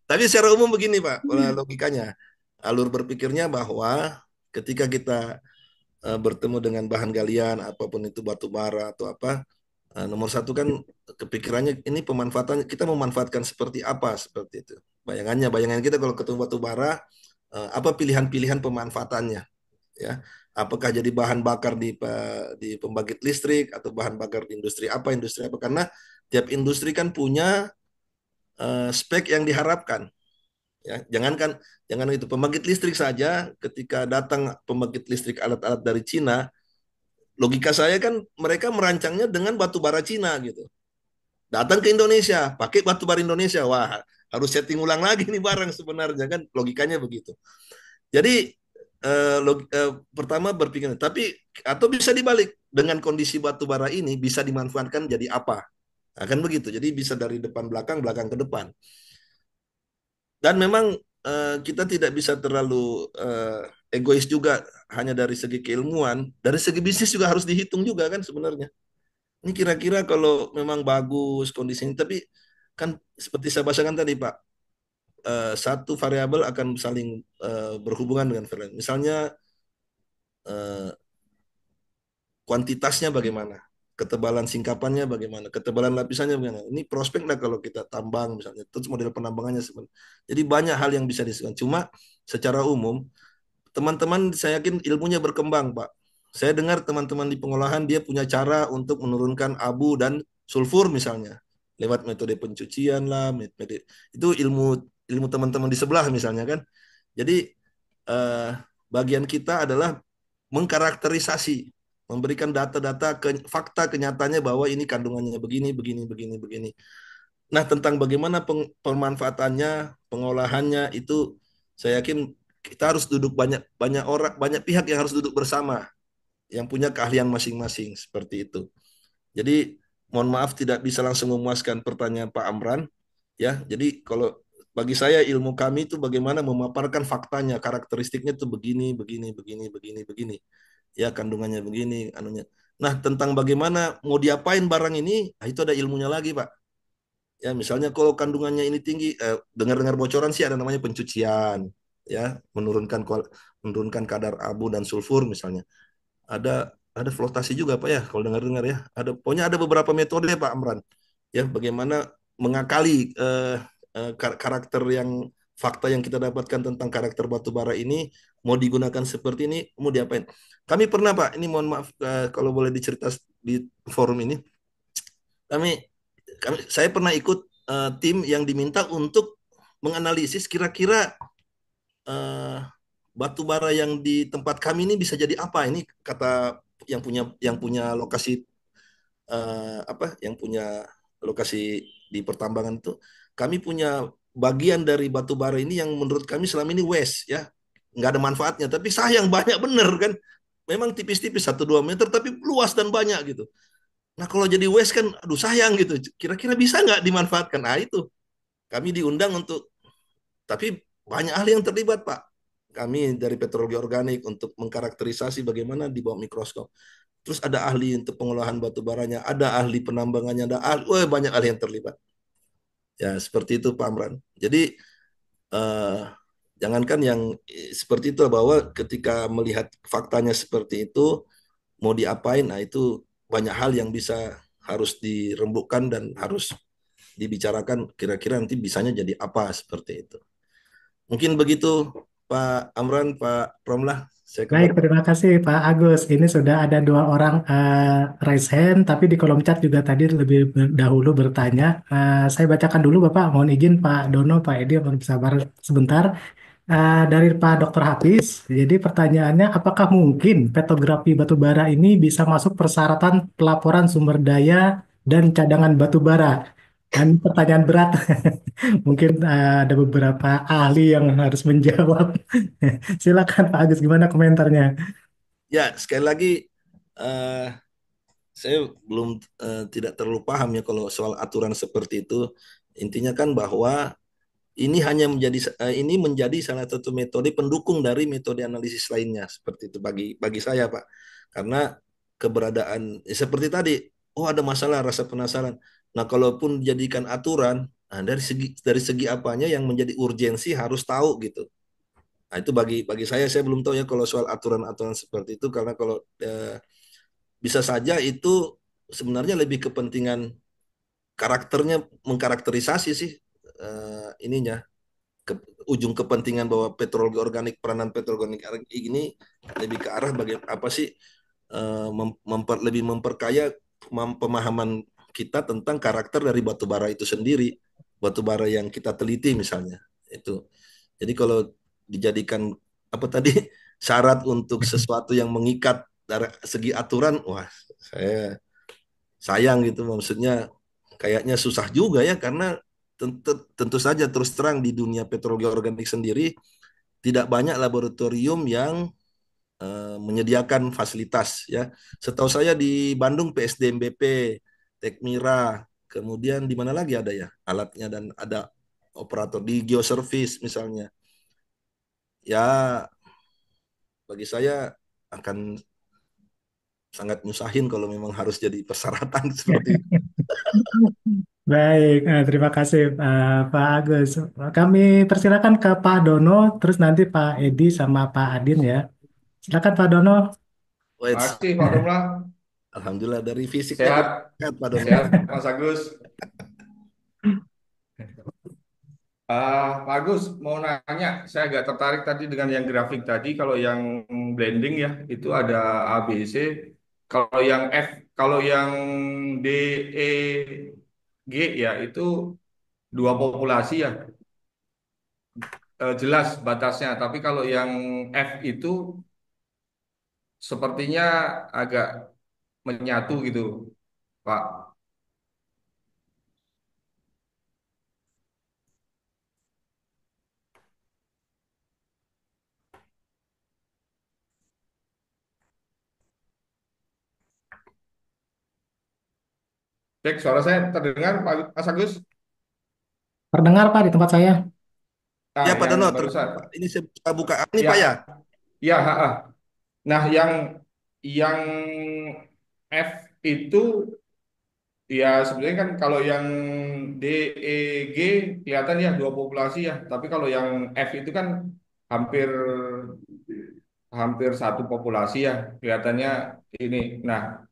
Tapi secara umum begini Pak, logikanya, alur berpikirnya bahwa ketika kita bertemu dengan bahan galian, apapun itu batu bara atau apa, nomor satu kan kepikirannya ini pemanfaatan, kita memanfaatkan seperti apa, seperti itu. Bayangan kita kalau ketemu batu bara, apa pilihan-pilihan pemanfaatannya, ya? Apakah jadi bahan bakar di pembangkit listrik atau bahan bakar di industri apa? Karena tiap industri kan punya spek yang diharapkan. Ya, jangan itu pembangkit listrik saja. Ketika datang pembangkit listrik alat-alat dari Cina, logika saya kan mereka merancangnya dengan batu bara Cina gitu. Datang ke Indonesia, pakai batu bara Indonesia, wah harus setting ulang lagi nih barang sebenarnya kan, logikanya begitu. Jadi pertama berpikir, tapi atau bisa dibalik, dengan kondisi batu bara ini bisa dimanfaatkan jadi apa? Akan begitu. Jadi bisa dari depan belakang, belakang ke depan. Dan memang kita tidak bisa terlalu egois juga hanya dari segi keilmuan, dari segi bisnis juga harus dihitung juga kan sebenarnya. Ini kira-kira kalau memang bagus kondisinya, tapi kan seperti saya bahasakan tadi Pak, satu variabel akan saling berhubungan dengan variabel. Misalnya kuantitasnya bagaimana, ketebalan singkapannya bagaimana, ketebalan lapisannya bagaimana. Ini prospek lah kalau kita tambang misalnya, terus model penambangannya sebenarnya. Jadi banyak hal yang bisa disebutkan. Cuma secara umum teman-teman saya yakin ilmunya berkembang Pak. saya dengar teman-teman di pengolahan dia punya cara untuk menurunkan abu dan sulfur misalnya lewat metode pencucian lah, metode itu ilmu ilmu teman-teman di sebelah misalnya kan. Jadi eh, bagian kita adalah mengkarakterisasi, memberikan data-data fakta kenyataannya bahwa ini kandungannya begini, begini, begini, begini. Nah, tentang bagaimana pemanfaatannya, pengolahannya itu saya yakin kita harus duduk banyak banyak orang, banyak pihak yang harus duduk bersama yang punya keahlian masing-masing seperti itu. Jadi mohon maaf tidak bisa langsung memuaskan pertanyaan Pak Amran ya. Jadi kalau bagi saya ilmu kami itu bagaimana memaparkan faktanya, karakteristiknya itu begini, begini, begini, begini, begini. Ya kandungannya begini, anunya. Nah, tentang bagaimana mau diapain barang ini, nah, itu ada ilmunya lagi, Pak. Ya, misalnya kalau kandungannya ini tinggi, dengar-dengar bocoran sih ada namanya pencucian, ya, menurunkan kadar abu dan sulfur misalnya. Ada flotasi juga Pak ya, kalau dengar-dengar ya. Pokoknya ada beberapa metode Pak Amran. Ya, bagaimana mengakali karakter yang fakta yang kita dapatkan tentang karakter batu bara ini mau digunakan seperti ini, mau diapain? Kami pernah Pak, ini mohon maaf kalau boleh dicerita di forum ini. Kami, saya pernah ikut tim yang diminta untuk menganalisis kira-kira eh, batu bara yang di tempat kami ini bisa jadi apa? Ini kata yang punya lokasi yang punya lokasi di pertambangan itu, kami punya bagian dari batu bara ini yang menurut kami selama ini waste ya, nggak ada manfaatnya. Tapi sayang banyak bener kan, memang tipis-tipis 1-2 meter tapi luas dan banyak gitu. Nah kalau jadi waste kan, aduh sayang gitu. Kira-kira bisa nggak dimanfaatkan? Nah itu kami diundang untuk, tapi banyak ahli yang terlibat Pak. Kami dari petrologi organik untuk mengkarakterisasi bagaimana di bawah mikroskop. Terus ada ahli untuk pengolahan batu baranya, ada ahli penambangannya, banyak ahli yang terlibat. Ya seperti itu Pak Amran. Jadi eh, jangankan yang seperti itu bahwa ketika melihat faktanya seperti itu mau diapain, nah itu banyak hal yang bisa harus dirembukkan dan harus dibicarakan kira-kira nanti bisanya jadi apa seperti itu. Mungkin begitu Pak Amran, Pak Romlah, saya Baik, kembali. terima kasih Pak Agus. Ini sudah ada dua orang raise hand, tapi di kolom chat juga tadi lebih dahulu bertanya. Saya bacakan dulu Bapak, mohon izin Pak Dono, Pak Edi, mohon sabar sebentar. Dari Pak Dr. Hafiz, jadi pertanyaannya, apakah mungkin petografi batubara ini bisa masuk persyaratan pelaporan sumber daya dan cadangan batubara? Dan pertanyaan berat, mungkin ada beberapa ahli yang harus menjawab. Silakan Pak Agus, gimana komentarnya? Ya, sekali lagi eh, saya belum tidak terlalu paham ya kalau soal aturan seperti itu. Intinya kan bahwa ini menjadi salah satu metode pendukung dari metode analisis lainnya seperti itu bagi saya Pak. Karena keberadaan seperti tadi, oh ada masalah rasa penasaran. Nah, kalaupun dijadikan aturan, nah dari segi apanya yang menjadi urgensi harus tahu gitu. Nah, itu bagi saya belum tahu ya kalau soal aturan-aturan seperti itu karena kalau bisa saja itu sebenarnya lebih kepentingan karakternya mengkarakterisasi sih ininya ke, ujung kepentingan bahwa petrologi organik peranan petrologi organik ini lebih ke arah bagaimana apa sih lebih memperkaya pemahaman kita tentang karakter dari batu bara itu sendiri, batu bara yang kita teliti misalnya itu. Jadi kalau dijadikan apa tadi syarat untuk sesuatu yang mengikat dari segi aturan, wah saya sayang gitu maksudnya kayaknya susah juga ya karena tentu saja terus terang di dunia petrologi organik sendiri tidak banyak laboratorium yang menyediakan fasilitas ya. Setahu saya di Bandung PSDMBP, Tekmira, kemudian di mana lagi ada ya alatnya dan ada operator di geoservice misalnya. Ya bagi saya akan sangat nyusahin kalau memang harus jadi persyaratan seperti itu. Baik, terima kasih Pak Agus. Kami persilakan ke Pak Dono, terus nanti Pak Edi sama Pak Adin ya. Silakan Pak Dono. Wait, Makasih Pak Rumlah. alhamdulillah dari fisiknya Sehat, sehat Pak Dono. sehat Mas Agus. Pak Agus mau nanya, saya agak tertarik tadi dengan yang grafik tadi. Kalau yang blending ya, itu ada A, B, C. Kalau yang F, kalau yang D, E, G ya, itu dua populasi ya, jelas batasnya. Tapi kalau yang F itu sepertinya agak menyatu gitu, Pak. Cek suara saya terdengar, Pak Mas Agus? Terdengar Pak di tempat saya. Ah, Ya Pak yang Dono, barusan. Pak. Ini saya buka buka. Ini Pak ya. Ya, ya, ha, ha. Nah, yang F itu ya sebenarnya kan kalau yang D, E, G kelihatan ya dua populasi ya. Tapi kalau yang F itu kan hampir hampir satu populasi ya kelihatannya ini. Nah,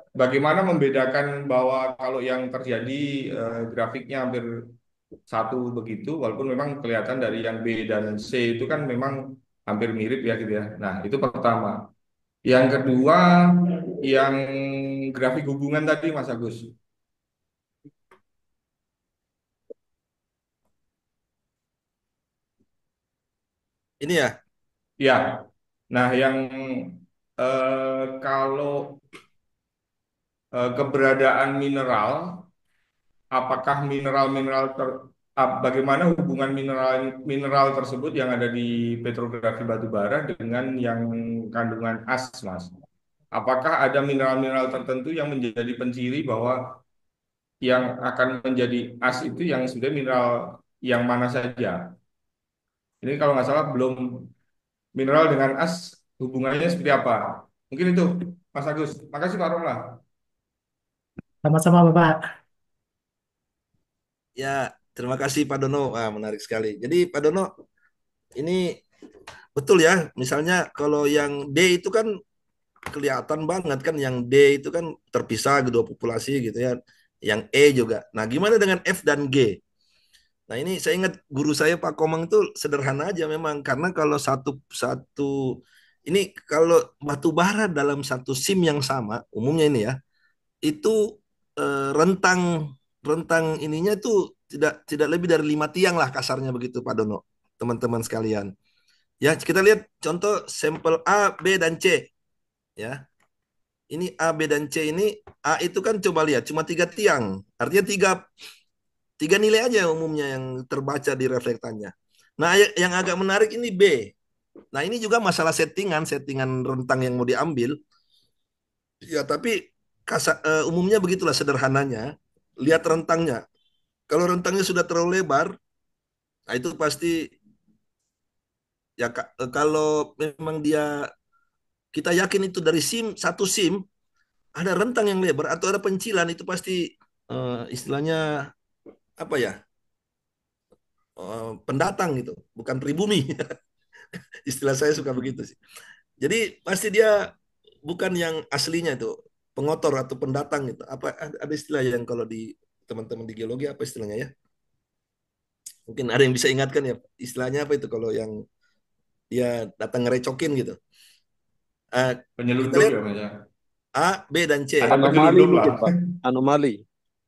bagaimana membedakan bahwa kalau yang terjadi grafiknya hampir satu begitu, walaupun memang kelihatan dari yang B dan C itu kan memang hampir mirip ya gitu ya. Nah, itu pertama. Yang kedua, yang grafik hubungan tadi, Mas Agus. Ini ya. Ya, nah yang kalau keberadaan mineral, apakah bagaimana hubungan mineral mineral tersebut yang ada di petrografi batu bara dengan yang kandungan as, Mas? Apakah ada mineral-mineral tertentu yang menjadi penciri bahwa yang akan menjadi as itu yang sebenarnya mineral yang mana saja? Ini kalau nggak salah belum mineral dengan as hubungannya seperti apa? Mungkin itu, Mas Agus. Makasih Pak Romlah. Sama-sama Bapak. Ya, terima kasih Pak Dono. Wah, menarik sekali. Jadi Pak Dono, ini betul ya. Misalnya kalau yang D itu kan kelihatan banget kan, yang D itu kan terpisah kedua populasi gitu ya. Yang E juga. Nah, gimana dengan F dan G? Nah, ini saya ingat guru saya Pak Komang itu sederhana aja memang, karena kalau satu satu ini kalau batu bara dalam satu SIM yang sama, umumnya ini ya, itu rentang rentang ininya tuh tidak tidak lebih dari 5 tiang lah kasarnya begitu Pak Dono, teman-teman sekalian. Ya, kita lihat contoh sampel A, B dan C ya. Ini A, B dan C ini, A itu kan coba lihat cuma 3 tiang. Artinya tiga tiga nilai aja umumnya yang terbaca di reflektannya. Nah, yang agak menarik ini B. Nah, ini juga masalah settingan rentang yang mau diambil. Ya, tapi umumnya begitulah sederhananya. Lihat rentangnya. Kalau rentangnya sudah terlalu lebar, nah itu pasti ya kalau memang dia kita yakin itu dari satu SIM ada rentang yang lebar atau ada pencilan, itu pasti istilahnya apa ya? Pendatang gitu, bukan pribumi. Istilah saya suka begitu sih. Jadi pasti dia bukan yang aslinya itu, pengotor atau pendatang gitu. Apa ada istilah yang kalau di teman-teman di geologi apa istilahnya ya? Mungkin ada yang bisa ingatkan ya, istilahnya apa itu kalau yang dia datang ngerecokin gitu. Eh, kita Penyelundup lihat ya, Mas ya. A, B dan C. Ada Anomali penyelundup lah. mungkin, Pak. Anomali.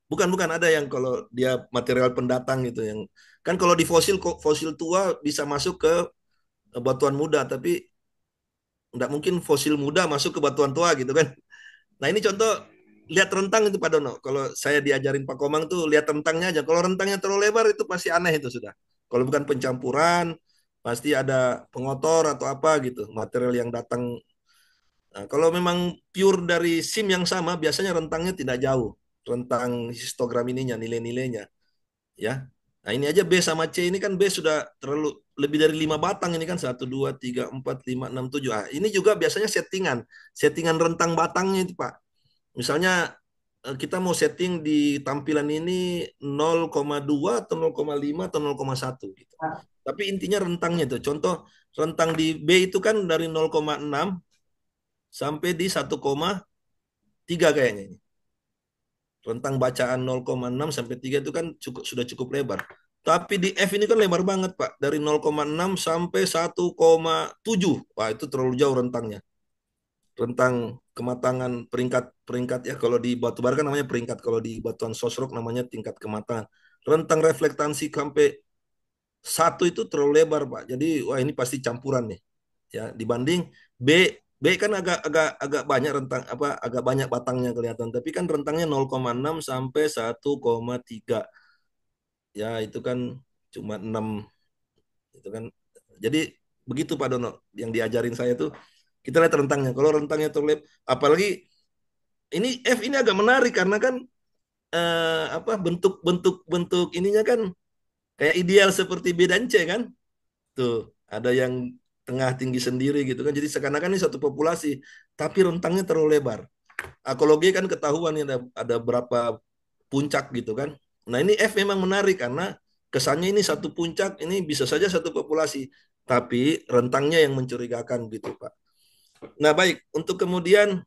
Bukan ada yang kalau dia material pendatang gitu, yang kan kalau di fosil fosil tua bisa masuk ke batuan muda, tapi nggak mungkin fosil muda masuk ke batuan tua gitu kan. Nah, ini contoh, lihat rentang itu Pak Dono. Kalau saya diajarin Pak Komang tuh lihat rentangnya aja. Kalau rentangnya terlalu lebar itu pasti aneh itu sudah. Kalau bukan pencampuran, pasti ada pengotor atau apa gitu, material yang datang. Nah, kalau memang pure dari SIM yang sama, biasanya rentangnya tidak jauh. Rentang histogram ininya, nilai-nilainya. Ya. Nah, ini aja B sama C ini kan B sudah terlalu lebih dari 5 batang ini kan, 1, 2, 3, 4, 5, 6, 7. Ah, ini juga biasanya settingan rentang batangnya itu Pak. Misalnya kita mau setting di tampilan ini 0,2 atau 0,5 atau 0,1 gitu. Tapi intinya rentangnya itu. Contoh rentang di B itu kan dari 0,6 sampai di 1,3 kayaknya ini. Rentang bacaan 0,6 sampai 3 itu kan sudah cukup lebar. Tapi di F ini kan lebar banget, Pak. Dari 0,6 sampai 1,7. Wah, itu terlalu jauh rentangnya. Rentang kematangan peringkat ya. Kalau di batu bara kan namanya peringkat. Kalau di batuan sosrok namanya tingkat kematangan. Rentang reflektansi sampai 1 itu terlalu lebar, Pak. Jadi, wah ini pasti campuran nih. Ya, dibanding B, B kan agak agak agak banyak rentang apa agak banyak batangnya kelihatan, tapi kan rentangnya 0,6 sampai 1,3. Ya, itu kan cuma 6 itu kan. Jadi begitu Pak Dono yang diajarin saya tuh kita lihat rentangnya. Kalau rentangnya terlep, apalagi ini F ini agak menarik karena kan apa bentuk-bentuk bentuk ininya kan kayak ideal seperti B dan C kan. Tuh, ada yang tengah tinggi sendiri gitu kan. Jadi seakan-akan ini satu populasi, tapi rentangnya terlalu lebar. Kalau G kan ketahuan ya ada berapa puncak gitu kan. Nah, ini F memang menarik karena kesannya ini satu puncak, ini bisa saja satu populasi, tapi rentangnya yang mencurigakan gitu, Pak. Nah, baik, untuk kemudian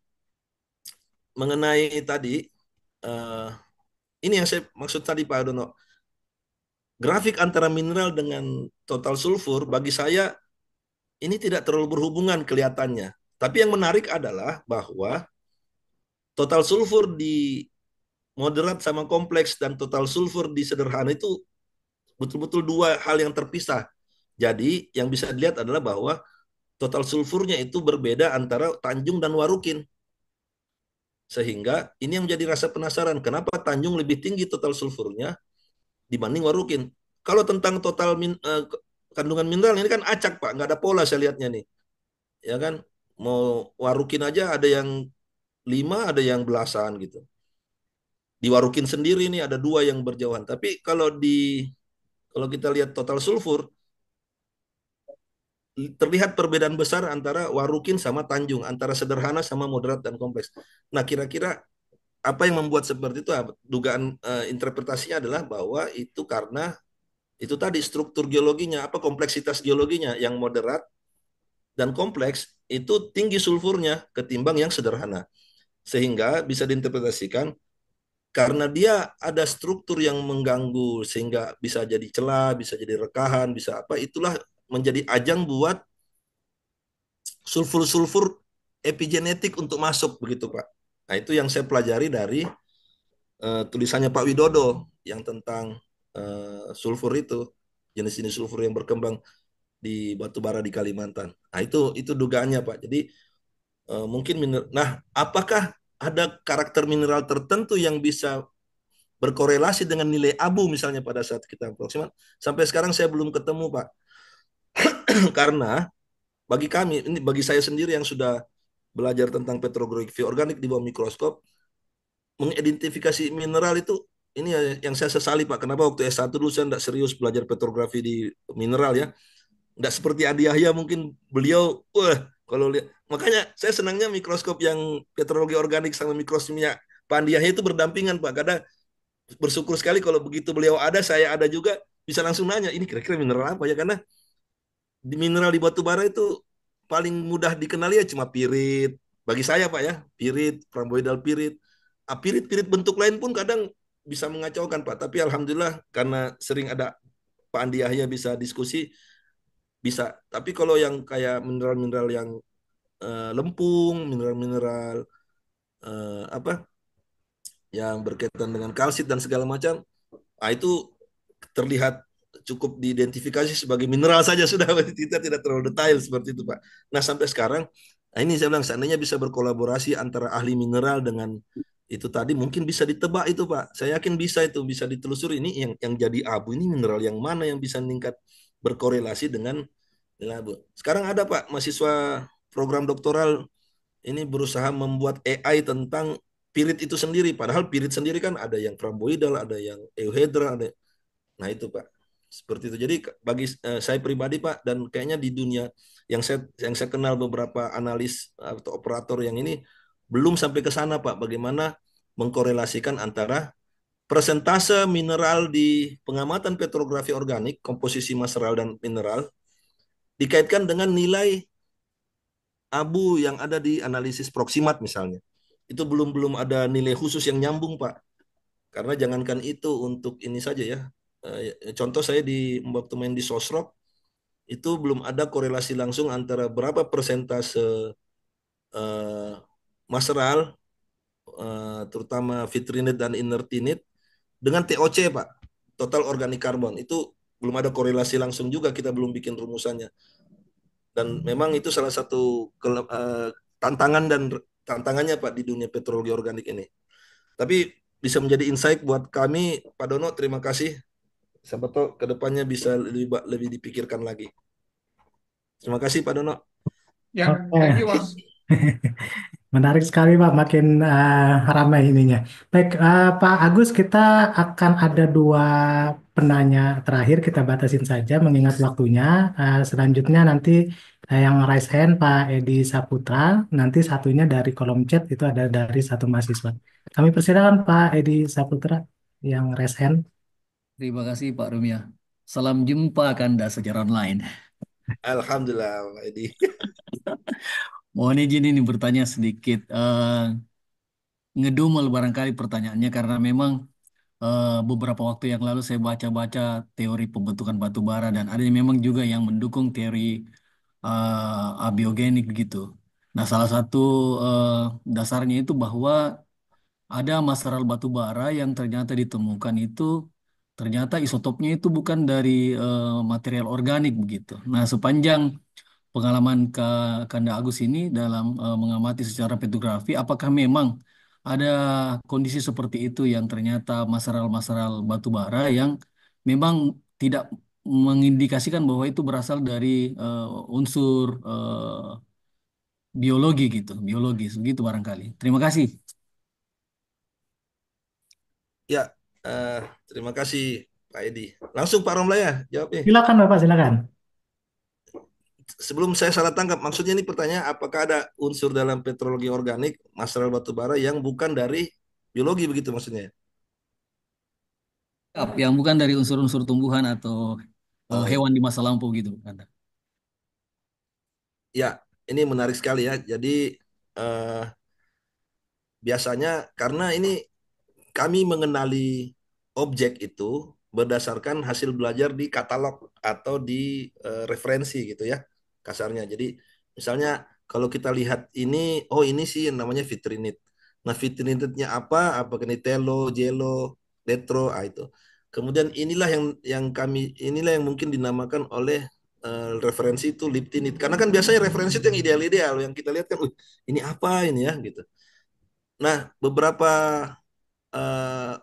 mengenai tadi eh, ini yang saya maksud tadi Pak Dono. Grafik antara mineral dengan total sulfur bagi saya ini tidak terlalu berhubungan kelihatannya. Tapi yang menarik adalah bahwa total sulfur di moderat sama kompleks dan total sulfur di sederhana itu betul-betul dua hal yang terpisah. Jadi yang bisa dilihat adalah bahwa total sulfurnya itu berbeda antara Tanjung dan Warukin. Sehingga ini yang menjadi rasa penasaran, kenapa Tanjung lebih tinggi total sulfurnya dibanding Warukin. Kalau tentang total kandungan mineral ini kan acak Pak, nggak ada pola saya lihatnya nih. Ya kan, mau Warukin aja ada yang 5, ada yang belasan gitu. Di Warukin sendiri nih ada 2 yang berjauhan. Tapi kalau kita lihat total sulfur, terlihat perbedaan besar antara Warukin sama Tanjung, antara sederhana sama moderat dan kompleks. Nah, kira-kira apa yang membuat seperti itu? Dugaan interpretasinya adalah bahwa itu karena itu tadi struktur geologinya, apa kompleksitas geologinya yang moderat dan kompleks itu tinggi sulfurnya ketimbang yang sederhana. Sehingga bisa diinterpretasikan karena dia ada struktur yang mengganggu sehingga bisa jadi celah, bisa jadi rekahan, bisa apa, itulah menjadi ajang buat sulfur-sulfur epigenetik untuk masuk begitu Pak. Nah itu yang saya pelajari dari tulisannya Pak Widodo yang tentang sulfur itu, jenis-jenis sulfur yang berkembang di batu bara di Kalimantan. Nah itu dugaannya Pak. Jadi mungkin nah apakah ada karakter mineral tertentu yang bisa berkorelasi dengan nilai abu misalnya pada saat kita proximal? Sampai sekarang saya belum ketemu Pak. Karena bagi kami, ini bagi saya sendiri yang sudah belajar tentang petrografi organik di bawah mikroskop, mengidentifikasi mineral itu ini yang saya sesali Pak. Kenapa waktu S1 dulu saya tidak serius belajar petrografi di mineral ya. Tidak seperti Adi Yahya mungkin beliau, wah kalau lihat, makanya saya senangnya mikroskop yang petrologi organik sama mikroskopnya Pak Andi Yahya itu berdampingan Pak. Karena bersyukur sekali kalau begitu beliau ada, saya ada juga, bisa langsung nanya, ini kira-kira mineral apa ya. Karena di mineral di batu bara itu paling mudah dikenali ya cuma pirit. Bagi saya Pak ya, pirit, rhomboidal pirit. Pirit-pirit bentuk lain pun kadang bisa mengacaukan Pak. Tapi alhamdulillah karena sering ada Pak Andi Yahya bisa diskusi, bisa. Tapi kalau yang kayak mineral-mineral yang lempung, mineral-mineral apa yang berkaitan dengan kalsit dan segala macam, itu terlihat cukup diidentifikasi sebagai mineral saja sudah, kita tidak terlalu detail seperti itu Pak. Nah sampai sekarang, nah ini saya bilang seandainya bisa berkolaborasi antara ahli mineral dengan itu tadi mungkin bisa ditebak itu Pak. Saya yakin bisa itu bisa ditelusuri ini yang jadi abu ini mineral yang mana yang bisa meningkat berkorelasi dengan abu. Sekarang ada Pak mahasiswa program doktoral ini berusaha membuat AI tentang pirit itu sendiri. Padahal pirit sendiri kan ada yang rhomboidal, ada yang euhedra, ada. Nah itu Pak, seperti itu. Jadi bagi saya pribadi Pak, dan kayaknya di dunia yang saya kenal beberapa analis atau operator yang ini belum sampai ke sana Pak. Bagaimana mengkorelasikan antara persentase mineral di pengamatan petrografi organik, komposisi mineral dan mineral dikaitkan dengan nilai abu yang ada di analisis proksimat misalnya. Itu belum ada nilai khusus yang nyambung Pak. Karena jangankan itu untuk ini saja ya, contoh saya waktu main di Sosrok itu belum ada korelasi langsung antara berapa persentase maseral, terutama vitrinit dan inertinit dengan TOC, Pak, total organik karbon. Itu belum ada korelasi langsung juga, kita belum bikin rumusannya. Dan memang itu salah satu tantangan dan tantangannya, Pak, di dunia petrologi organik ini. Tapi bisa menjadi insight buat kami, Pak Dono. Terima kasih. Siapa tahu kedepannya bisa lebih dipikirkan lagi. Terima kasih, Pak Dono. Ya, thank you Oke. Mas. Menarik sekali Pak, makin ramai ininya. Baik, Pak Agus, kita akan ada dua penanya terakhir, kita batasin saja mengingat waktunya. Selanjutnya nanti yang raise hand Pak Edi Saputra, nanti satunya dari kolom chat itu ada dari satu mahasiswa. Kami persilakan Pak Edi Saputra yang raise hand. Terima kasih Pak Rumia. Salam jumpa Kanda secara online. Alhamdulillah, Pak Edi. Mohon izin ini bertanya sedikit ngedumel barangkali pertanyaannya karena memang beberapa waktu yang lalu saya baca-baca teori pembentukan batu bara dan ada memang juga yang mendukung teori abiogenik begitu. Nah, salah satu eh, dasarnya itu bahwa ada masalah batu bara yang ternyata ditemukan itu ternyata isotopnya itu bukan dari material organik begitu. Nah, sepanjang pengalaman Kanda Agus ini dalam mengamati secara petrografi, apakah memang ada kondisi seperti itu yang ternyata masaral-masaral batu bara yang memang tidak mengindikasikan bahwa itu berasal dari unsur biologi gitu, biologis begitu barangkali. Terima kasih. Ya, eh, terima kasih Pak Edi. Langsung Pak Romla ya jawabnya. Silakan Bapak, silakan. Sebelum saya salah tangkap, maksudnya ini pertanyaan apakah ada unsur dalam petrologi organik, masalah batu bara yang bukan dari biologi begitu maksudnya? Yang bukan dari unsur-unsur tumbuhan atau Oh iya. hewan di masa lampau gitu, Kanda. Ya, ini menarik sekali ya. Jadi eh, biasanya karena ini kami mengenali objek itu berdasarkan hasil belajar di katalog atau di referensi gitu ya, kasarnya. Jadi misalnya kalau kita lihat ini, oh ini sih namanya vitrinit. Nah vitrinitnya apa? Apa ini telo, jelo, detro, itu. Kemudian inilah yang mungkin dinamakan oleh referensi itu liptinit. Karena kan biasanya referensi itu yang ideal-ideal, yang kita lihat kan, ini apa ini ya gitu. Nah beberapa eh,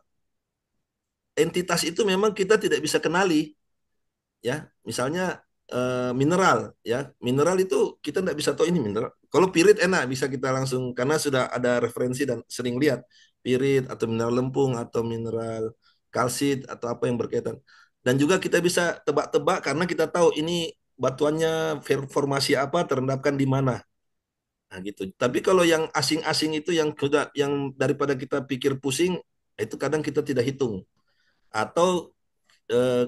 entitas itu memang kita tidak bisa kenali ya, misalnya mineral ya, mineral itu kita tidak bisa tahu ini mineral. Kalau pirit enak bisa kita langsung karena sudah ada referensi dan sering lihat pirit atau mineral lempung atau mineral kalsit atau apa yang berkaitan, dan juga kita bisa tebak-tebak karena kita tahu ini batuannya formasi apa terendapkan di mana. Nah, gitu. Tapi kalau yang asing-asing itu yang daripada kita pikir pusing, itu kadang kita tidak hitung. Atau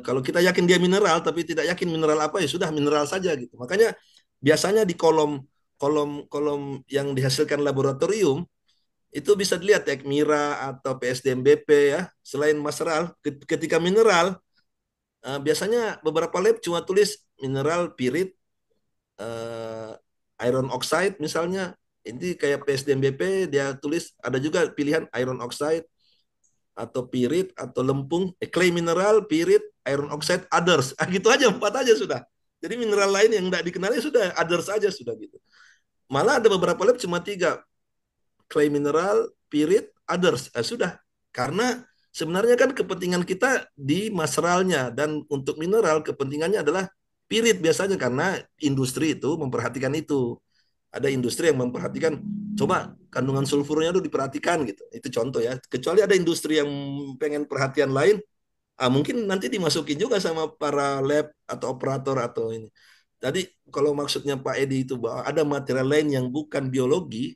kalau kita yakin dia mineral tapi tidak yakin mineral apa, ya sudah mineral saja gitu. Makanya biasanya di kolom kolom kolom yang dihasilkan laboratorium itu bisa dilihat ya MIRA atau PSDMBP ya. Selain maseral, ketika mineral biasanya beberapa lab cuma tulis mineral pirit, eh, iron oxide misalnya. Ini kayak PSDMBP dia tulis ada juga pilihan iron oxide atau pirit atau lempung, clay mineral, pirit, iron oxide, others. Gitu aja, empat aja sudah. Jadi mineral lain yang tidak dikenali sudah others aja sudah gitu. Malah ada beberapa lab cuma tiga, clay mineral, pirit, others. Sudah. Karena sebenarnya kan kepentingan kita di maseralnya dan untuk mineral kepentingannya adalah pirit biasanya karena industri itu memperhatikan itu. Ada industri yang memperhatikan, coba kandungan sulfurnya itu diperhatikan gitu. Itu contoh ya. Kecuali ada industri yang pengen perhatian lain, mungkin nanti dimasukin juga sama para lab atau operator atau ini. Jadi kalau maksudnya Pak Edi itu bahwa ada material lain yang bukan biologi,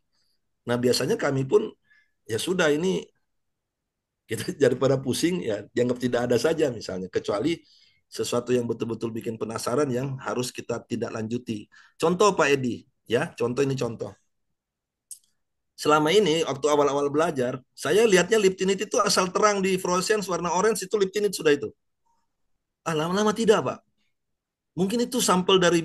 nah biasanya kami pun ya sudah ini kita daripada pusing ya dianggap tidak ada saja misalnya, kecuali sesuatu yang betul-betul bikin penasaran yang harus kita tidak lanjuti. Contoh Pak Edi, ya contoh ini contoh. Selama ini waktu awal-awal belajar, saya lihatnya liptinit itu asal terang di fluorescence warna orange itu liptinit sudah itu. Ah, lama-lama tidak, Pak. Mungkin itu sampel dari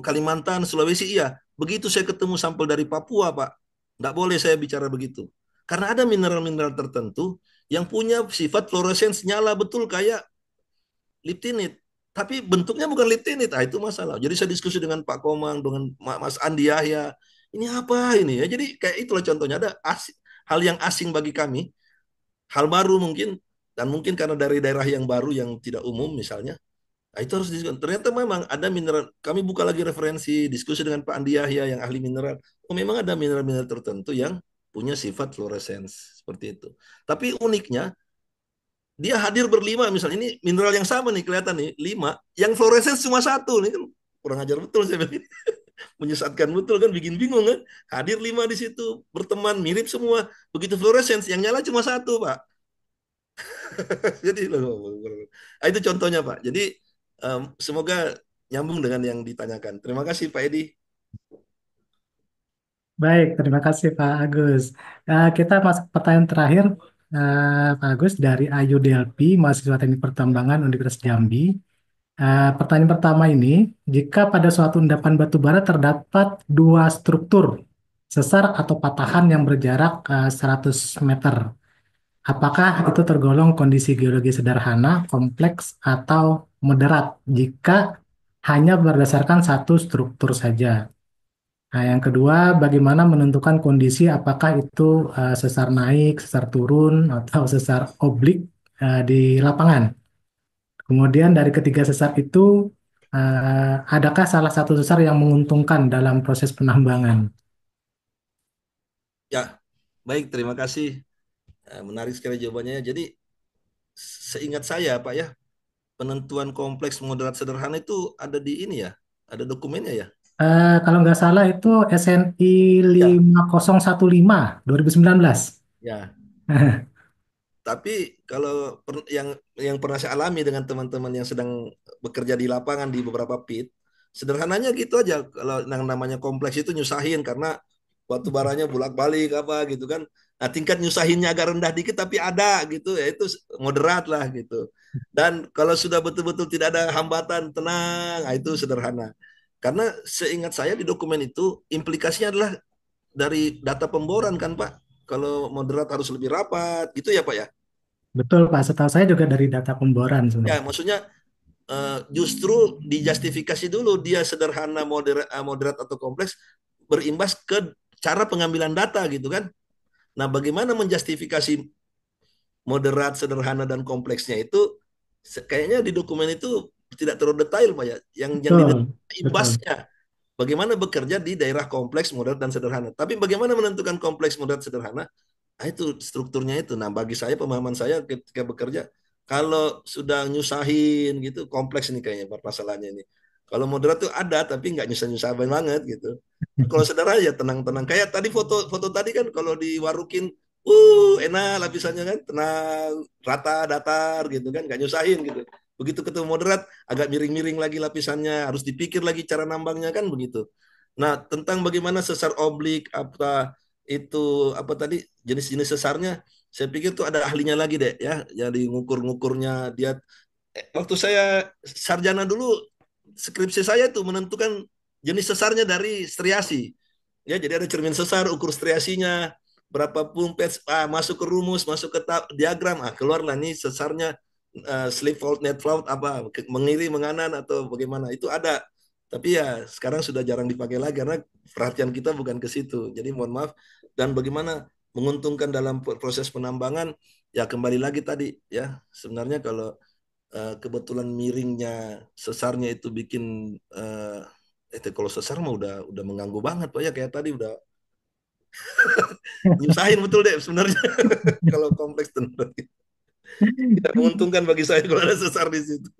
Kalimantan, Sulawesi, iya. Begitu saya ketemu sampel dari Papua, Pak. Nggak boleh saya bicara begitu. Karena ada mineral-mineral tertentu yang punya sifat fluoresens nyala betul kayak liptinit. Tapi bentuknya bukan liptinit. Ah, itu masalah. Jadi saya diskusi dengan Pak Komang, dengan Mas Andi Yahya. Ini apa ini ya? Jadi kayak itulah contohnya. Ada hal yang asing bagi kami. Hal baru mungkin. Dan mungkin karena dari daerah yang baru yang tidak umum misalnya. Nah, itu harus diskusi. Ternyata memang ada mineral. Kami buka lagi referensi, diskusi dengan Pak Andi Yahya yang ahli mineral. Oh, memang ada mineral-mineral tertentu yang punya sifat fluoresens seperti itu. Tapi uniknya dia hadir berlima misalnya ini mineral yang sama nih kelihatan nih lima, yang fluoresens cuma satu nih kan kurang ajar betul saya bilang. Menyesatkan betul kan, bikin bingung kan. Hadir lima di situ berteman mirip semua, begitu fluoresens yang nyala cuma satu Pak. Jadi itu contohnya Pak. Jadi semoga nyambung dengan yang ditanyakan. Terima kasih Pak Edi. Baik, terima kasih Pak Agus. Kita masuk ke pertanyaan terakhir, Pak Agus, dari Ayu Delpi, mahasiswa Teknik Pertambangan Universitas Jambi. Pertanyaan pertama ini, jika pada suatu endapan batu bara terdapat dua struktur, sesar atau patahan yang berjarak 100 meter, apakah itu tergolong kondisi geologi sederhana, kompleks, atau moderat jika hanya berdasarkan satu struktur saja? Nah, yang kedua, bagaimana menentukan kondisi apakah itu sesar naik, sesar turun, atau sesar oblik di lapangan? Kemudian dari ketiga sesar itu, adakah salah satu sesar yang menguntungkan dalam proses penambangan? Ya, baik terima kasih. Menarik sekali jawabannya. Jadi seingat saya Pak ya, penentuan kompleks moderat sederhana itu ada di ini ya, ada dokumennya ya. Kalau nggak salah itu SNI Ya, 5015 2019. ya. Tapi kalau yang pernah saya alami dengan teman-teman yang sedang bekerja di lapangan di beberapa pit, sederhananya gitu aja. Kalau yang namanya kompleks itu nyusahin karena batu baranya bolak-balik apa gitu kan. Nah, tingkat nyusahinnya agak rendah dikit tapi ada gitu, ya itu moderat lah gitu. Dan kalau sudah betul-betul tidak ada hambatan, tenang, nah itu sederhana. Karena seingat saya di dokumen itu implikasinya adalah dari data pemboran kan Pak. Kalau moderat harus lebih rapat gitu ya Pak ya. Betul Pak, setahu saya juga dari data pemboran Ya, sebenarnya. maksudnya justru dijustifikasi dulu dia sederhana, moderat atau kompleks berimbas ke cara pengambilan data gitu kan. Nah, bagaimana menjustifikasi moderat, sederhana dan kompleksnya itu kayaknya di dokumen itu tidak terlalu detail Pak ya. Yang di Betul, betul. imbasnya bagaimana bekerja di daerah kompleks, moderat dan sederhana. Tapi bagaimana menentukan kompleks, moderat, sederhana? Nah, itu strukturnya itu. Nah, bagi saya pemahaman saya ketika bekerja, kalau sudah nyusahin gitu, kompleks ini kayaknya permasalahannya ini. Kalau moderat tuh ada, tapi nggak nyusah-nyusahin banget gitu. Kalau sederhana ya tenang-tenang. Kayak tadi foto-foto tadi kan kalau diwarukin, enak lapisannya kan, tenang, rata, datar gitu kan, nggak nyusahin gitu. Begitu ketemu moderat, agak miring-miring lagi lapisannya, harus dipikir lagi cara nambangnya kan begitu. Nah, tentang bagaimana sesar oblik, apa itu apa tadi jenis-jenis sesarnya, saya pikir tuh ada ahlinya lagi deh ya, jadi ngukur-ngukurnya dia. Waktu saya sarjana dulu, skripsi saya tuh menentukan jenis sesarnya dari striasi. Ya, jadi ada cermin sesar, ukur striasinya, berapa pumpet, masuk ke rumus, masuk ke diagram, keluarlah nih sesarnya slip fault, net fault, apa, mengiri, menganan, atau bagaimana. Itu ada. Tapi ya sekarang sudah jarang dipakai lagi karena perhatian kita bukan ke situ. Jadi mohon maaf. Dan bagaimana menguntungkan dalam proses penambangan, ya kembali lagi tadi ya. Sebenarnya kalau kebetulan miringnya sesarnya itu bikin kalau sesar mah udah mengganggu banget Pak ya, kayak tadi udah nyusahin betul deh sebenarnya. Kalau kompleks tentu tidak menguntungkan bagi saya kalau ada sesar di situ.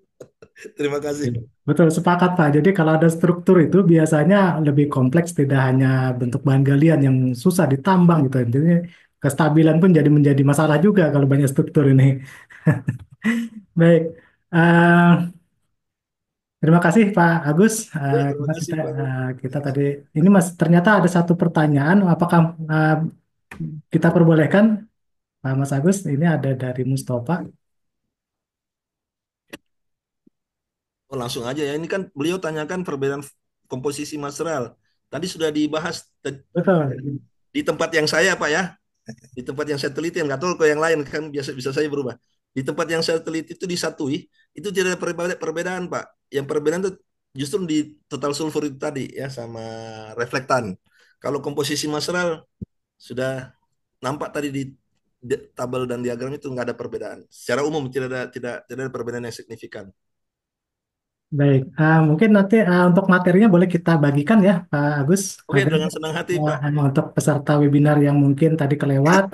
Terima kasih. Betul, sepakat Pak. Jadi kalau ada struktur itu biasanya lebih kompleks, tidak hanya bentuk bahan galian yang susah ditambang gitu. Jadi kestabilan pun menjadi masalah juga kalau banyak struktur ini. Baik, Eh, terima kasih Pak Agus. Ya, terima kasih Pak. Kita tadi ini Mas ternyata ada satu pertanyaan. Apakah kita perbolehkan Pak Mas Agus? Ini ada dari Mustafa. Oh, langsung aja ya. Ini kan beliau tanyakan perbedaan komposisi material. Tadi sudah dibahas Betul. di tempat yang saya, Pak ya. Di tempat yang saya teliti, nggak tahu kalau yang lain kan biasa bisa saya berubah. Di tempat yang saya teliti itu disatui, itu tidak ada perbedaan, Pak. Yang perbedaan itu justru di total sulfur itu tadi ya sama reflektan. Kalau komposisi material sudah nampak tadi di tabel dan diagram itu nggak ada perbedaan. Secara umum tidak ada perbedaan yang signifikan. Baik, mungkin nanti untuk materinya boleh kita bagikan ya, Pak Agus, Oke, agar dengan senang hati, Pak. untuk peserta webinar yang mungkin tadi kelewat,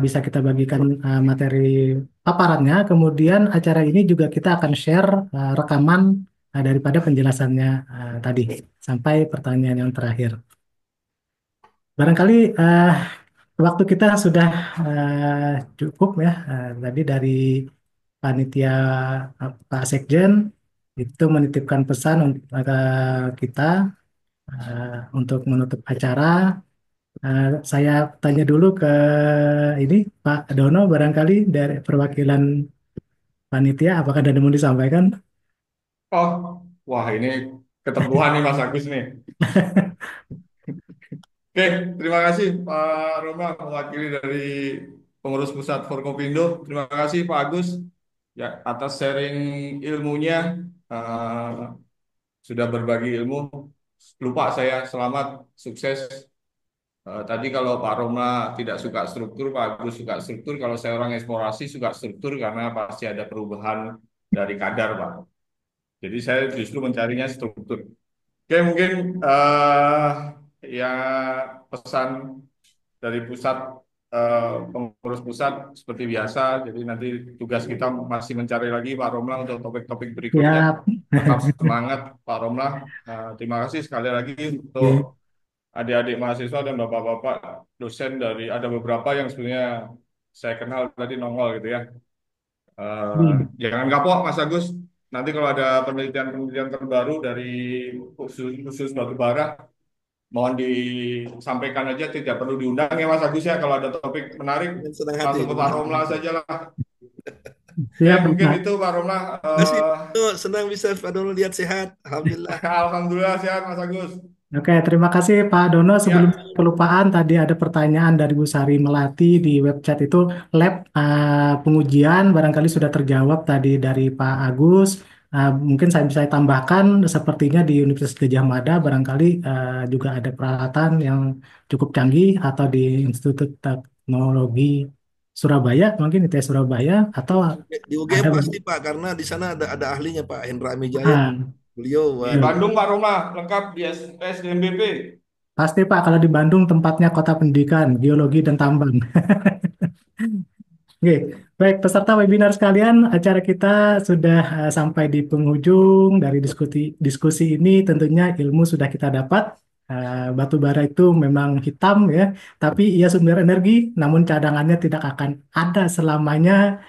bisa kita bagikan materi paparannya. Kemudian acara ini juga kita akan share rekaman daripada penjelasannya tadi sampai pertanyaan yang terakhir. Barangkali waktu kita sudah cukup ya. Tadi dari panitia Pak Sekjen itu menitipkan pesan untuk kita untuk menutup acara. Saya tanya dulu ke ini Pak Dono, barangkali dari perwakilan panitia, apakah ada yang mau disampaikan? Oh, wah ini keteguhan nih Mas Agus nih. Oke, terima kasih Pak Roma, mewakili dari pengurus pusat Forkopindo. Terima kasih Pak Agus ya atas sharing ilmunya. Eh, sudah berbagi ilmu. Lupa saya, selamat, sukses. Tadi kalau Pak Roma tidak suka struktur, Pak Agus suka struktur. Kalau saya orang eksplorasi suka struktur karena pasti ada perubahan dari kadar, Pak. Jadi saya justru mencarinya struktur. Oke, mungkin ya pesan dari pusat pengurus pusat seperti biasa. Jadi nanti tugas kita masih mencari lagi Pak Romlah untuk topik-topik berikutnya. Siap. Tetap semangat Pak Romlah. Terima kasih sekali lagi untuk Oke. adik-adik mahasiswa dan bapak-bapak dosen dari ada beberapa yang sebenarnya saya kenal tadi nongol gitu ya. Jangan kapok Mas Agus. Nanti kalau ada penelitian-penelitian terbaru dari khusus batu bara, mohon disampaikan aja, tidak perlu diundang ya Mas Agus ya. Kalau ada topik menarik, Dengan senang hati, langsung ke dengan Pak senang Romlah hati. saja lah. Oke, Siap, mungkin Pak. itu Pak Romlah. Terima kasih, Pak. Senang bisa Pak Dono lihat sehat. Alhamdulillah. Alhamdulillah sehat Mas Agus. Oke, terima kasih Pak Dono. Sebelum Ya, kelupaan, tadi ada pertanyaan dari Bu Sari Melati di web chat itu lab pengujian barangkali sudah terjawab tadi dari Pak Agus. Mungkin saya bisa tambahkan sepertinya di Universitas Gajah Mada barangkali juga ada peralatan yang cukup canggih atau di Institut Teknologi Surabaya, mungkin ITS Surabaya atau Di ada UGM pasti Pak, karena di sana ada ahlinya Pak Hendra Amijaya. ah, Beliau, di waduh. Bandung Pak Romlah lengkap di SDMBP. pasti Pak kalau di Bandung tempatnya kota pendidikan, geologi dan tambang. Oke, baik peserta webinar sekalian, acara kita sudah sampai di penghujung dari diskusi diskusi ini. Tentunya ilmu sudah kita dapat. Batu bara itu memang hitam ya, tapi ia sumber energi, namun cadangannya tidak akan ada selamanya.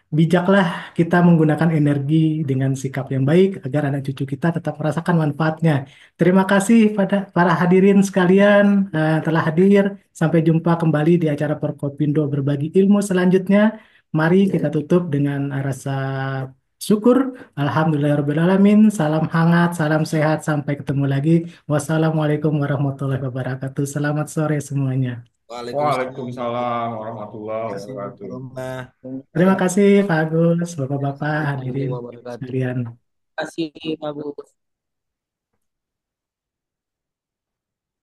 Bijaklah kita menggunakan energi dengan sikap yang baik agar anak cucu kita tetap merasakan manfaatnya. Terima kasih pada para hadirin sekalian telah hadir. Sampai jumpa kembali di acara Forkopindo berbagi ilmu selanjutnya. Mari kita tutup dengan rasa syukur. Alhamdulillahirrahmanirrahim. Salam hangat, salam sehat. Sampai ketemu lagi. Wassalamualaikum warahmatullahi wabarakatuh. Selamat sore semuanya. Waalaikumsalam. Waalaikumsalam warahmatullahi Terima kasih Pak wabarakatuh. Roma. Terima kasih Pak Agus, Bapak-Bapak, Warahmatullahi hadirin wabarakatuh. sekalian. Terima kasih Pak Bu.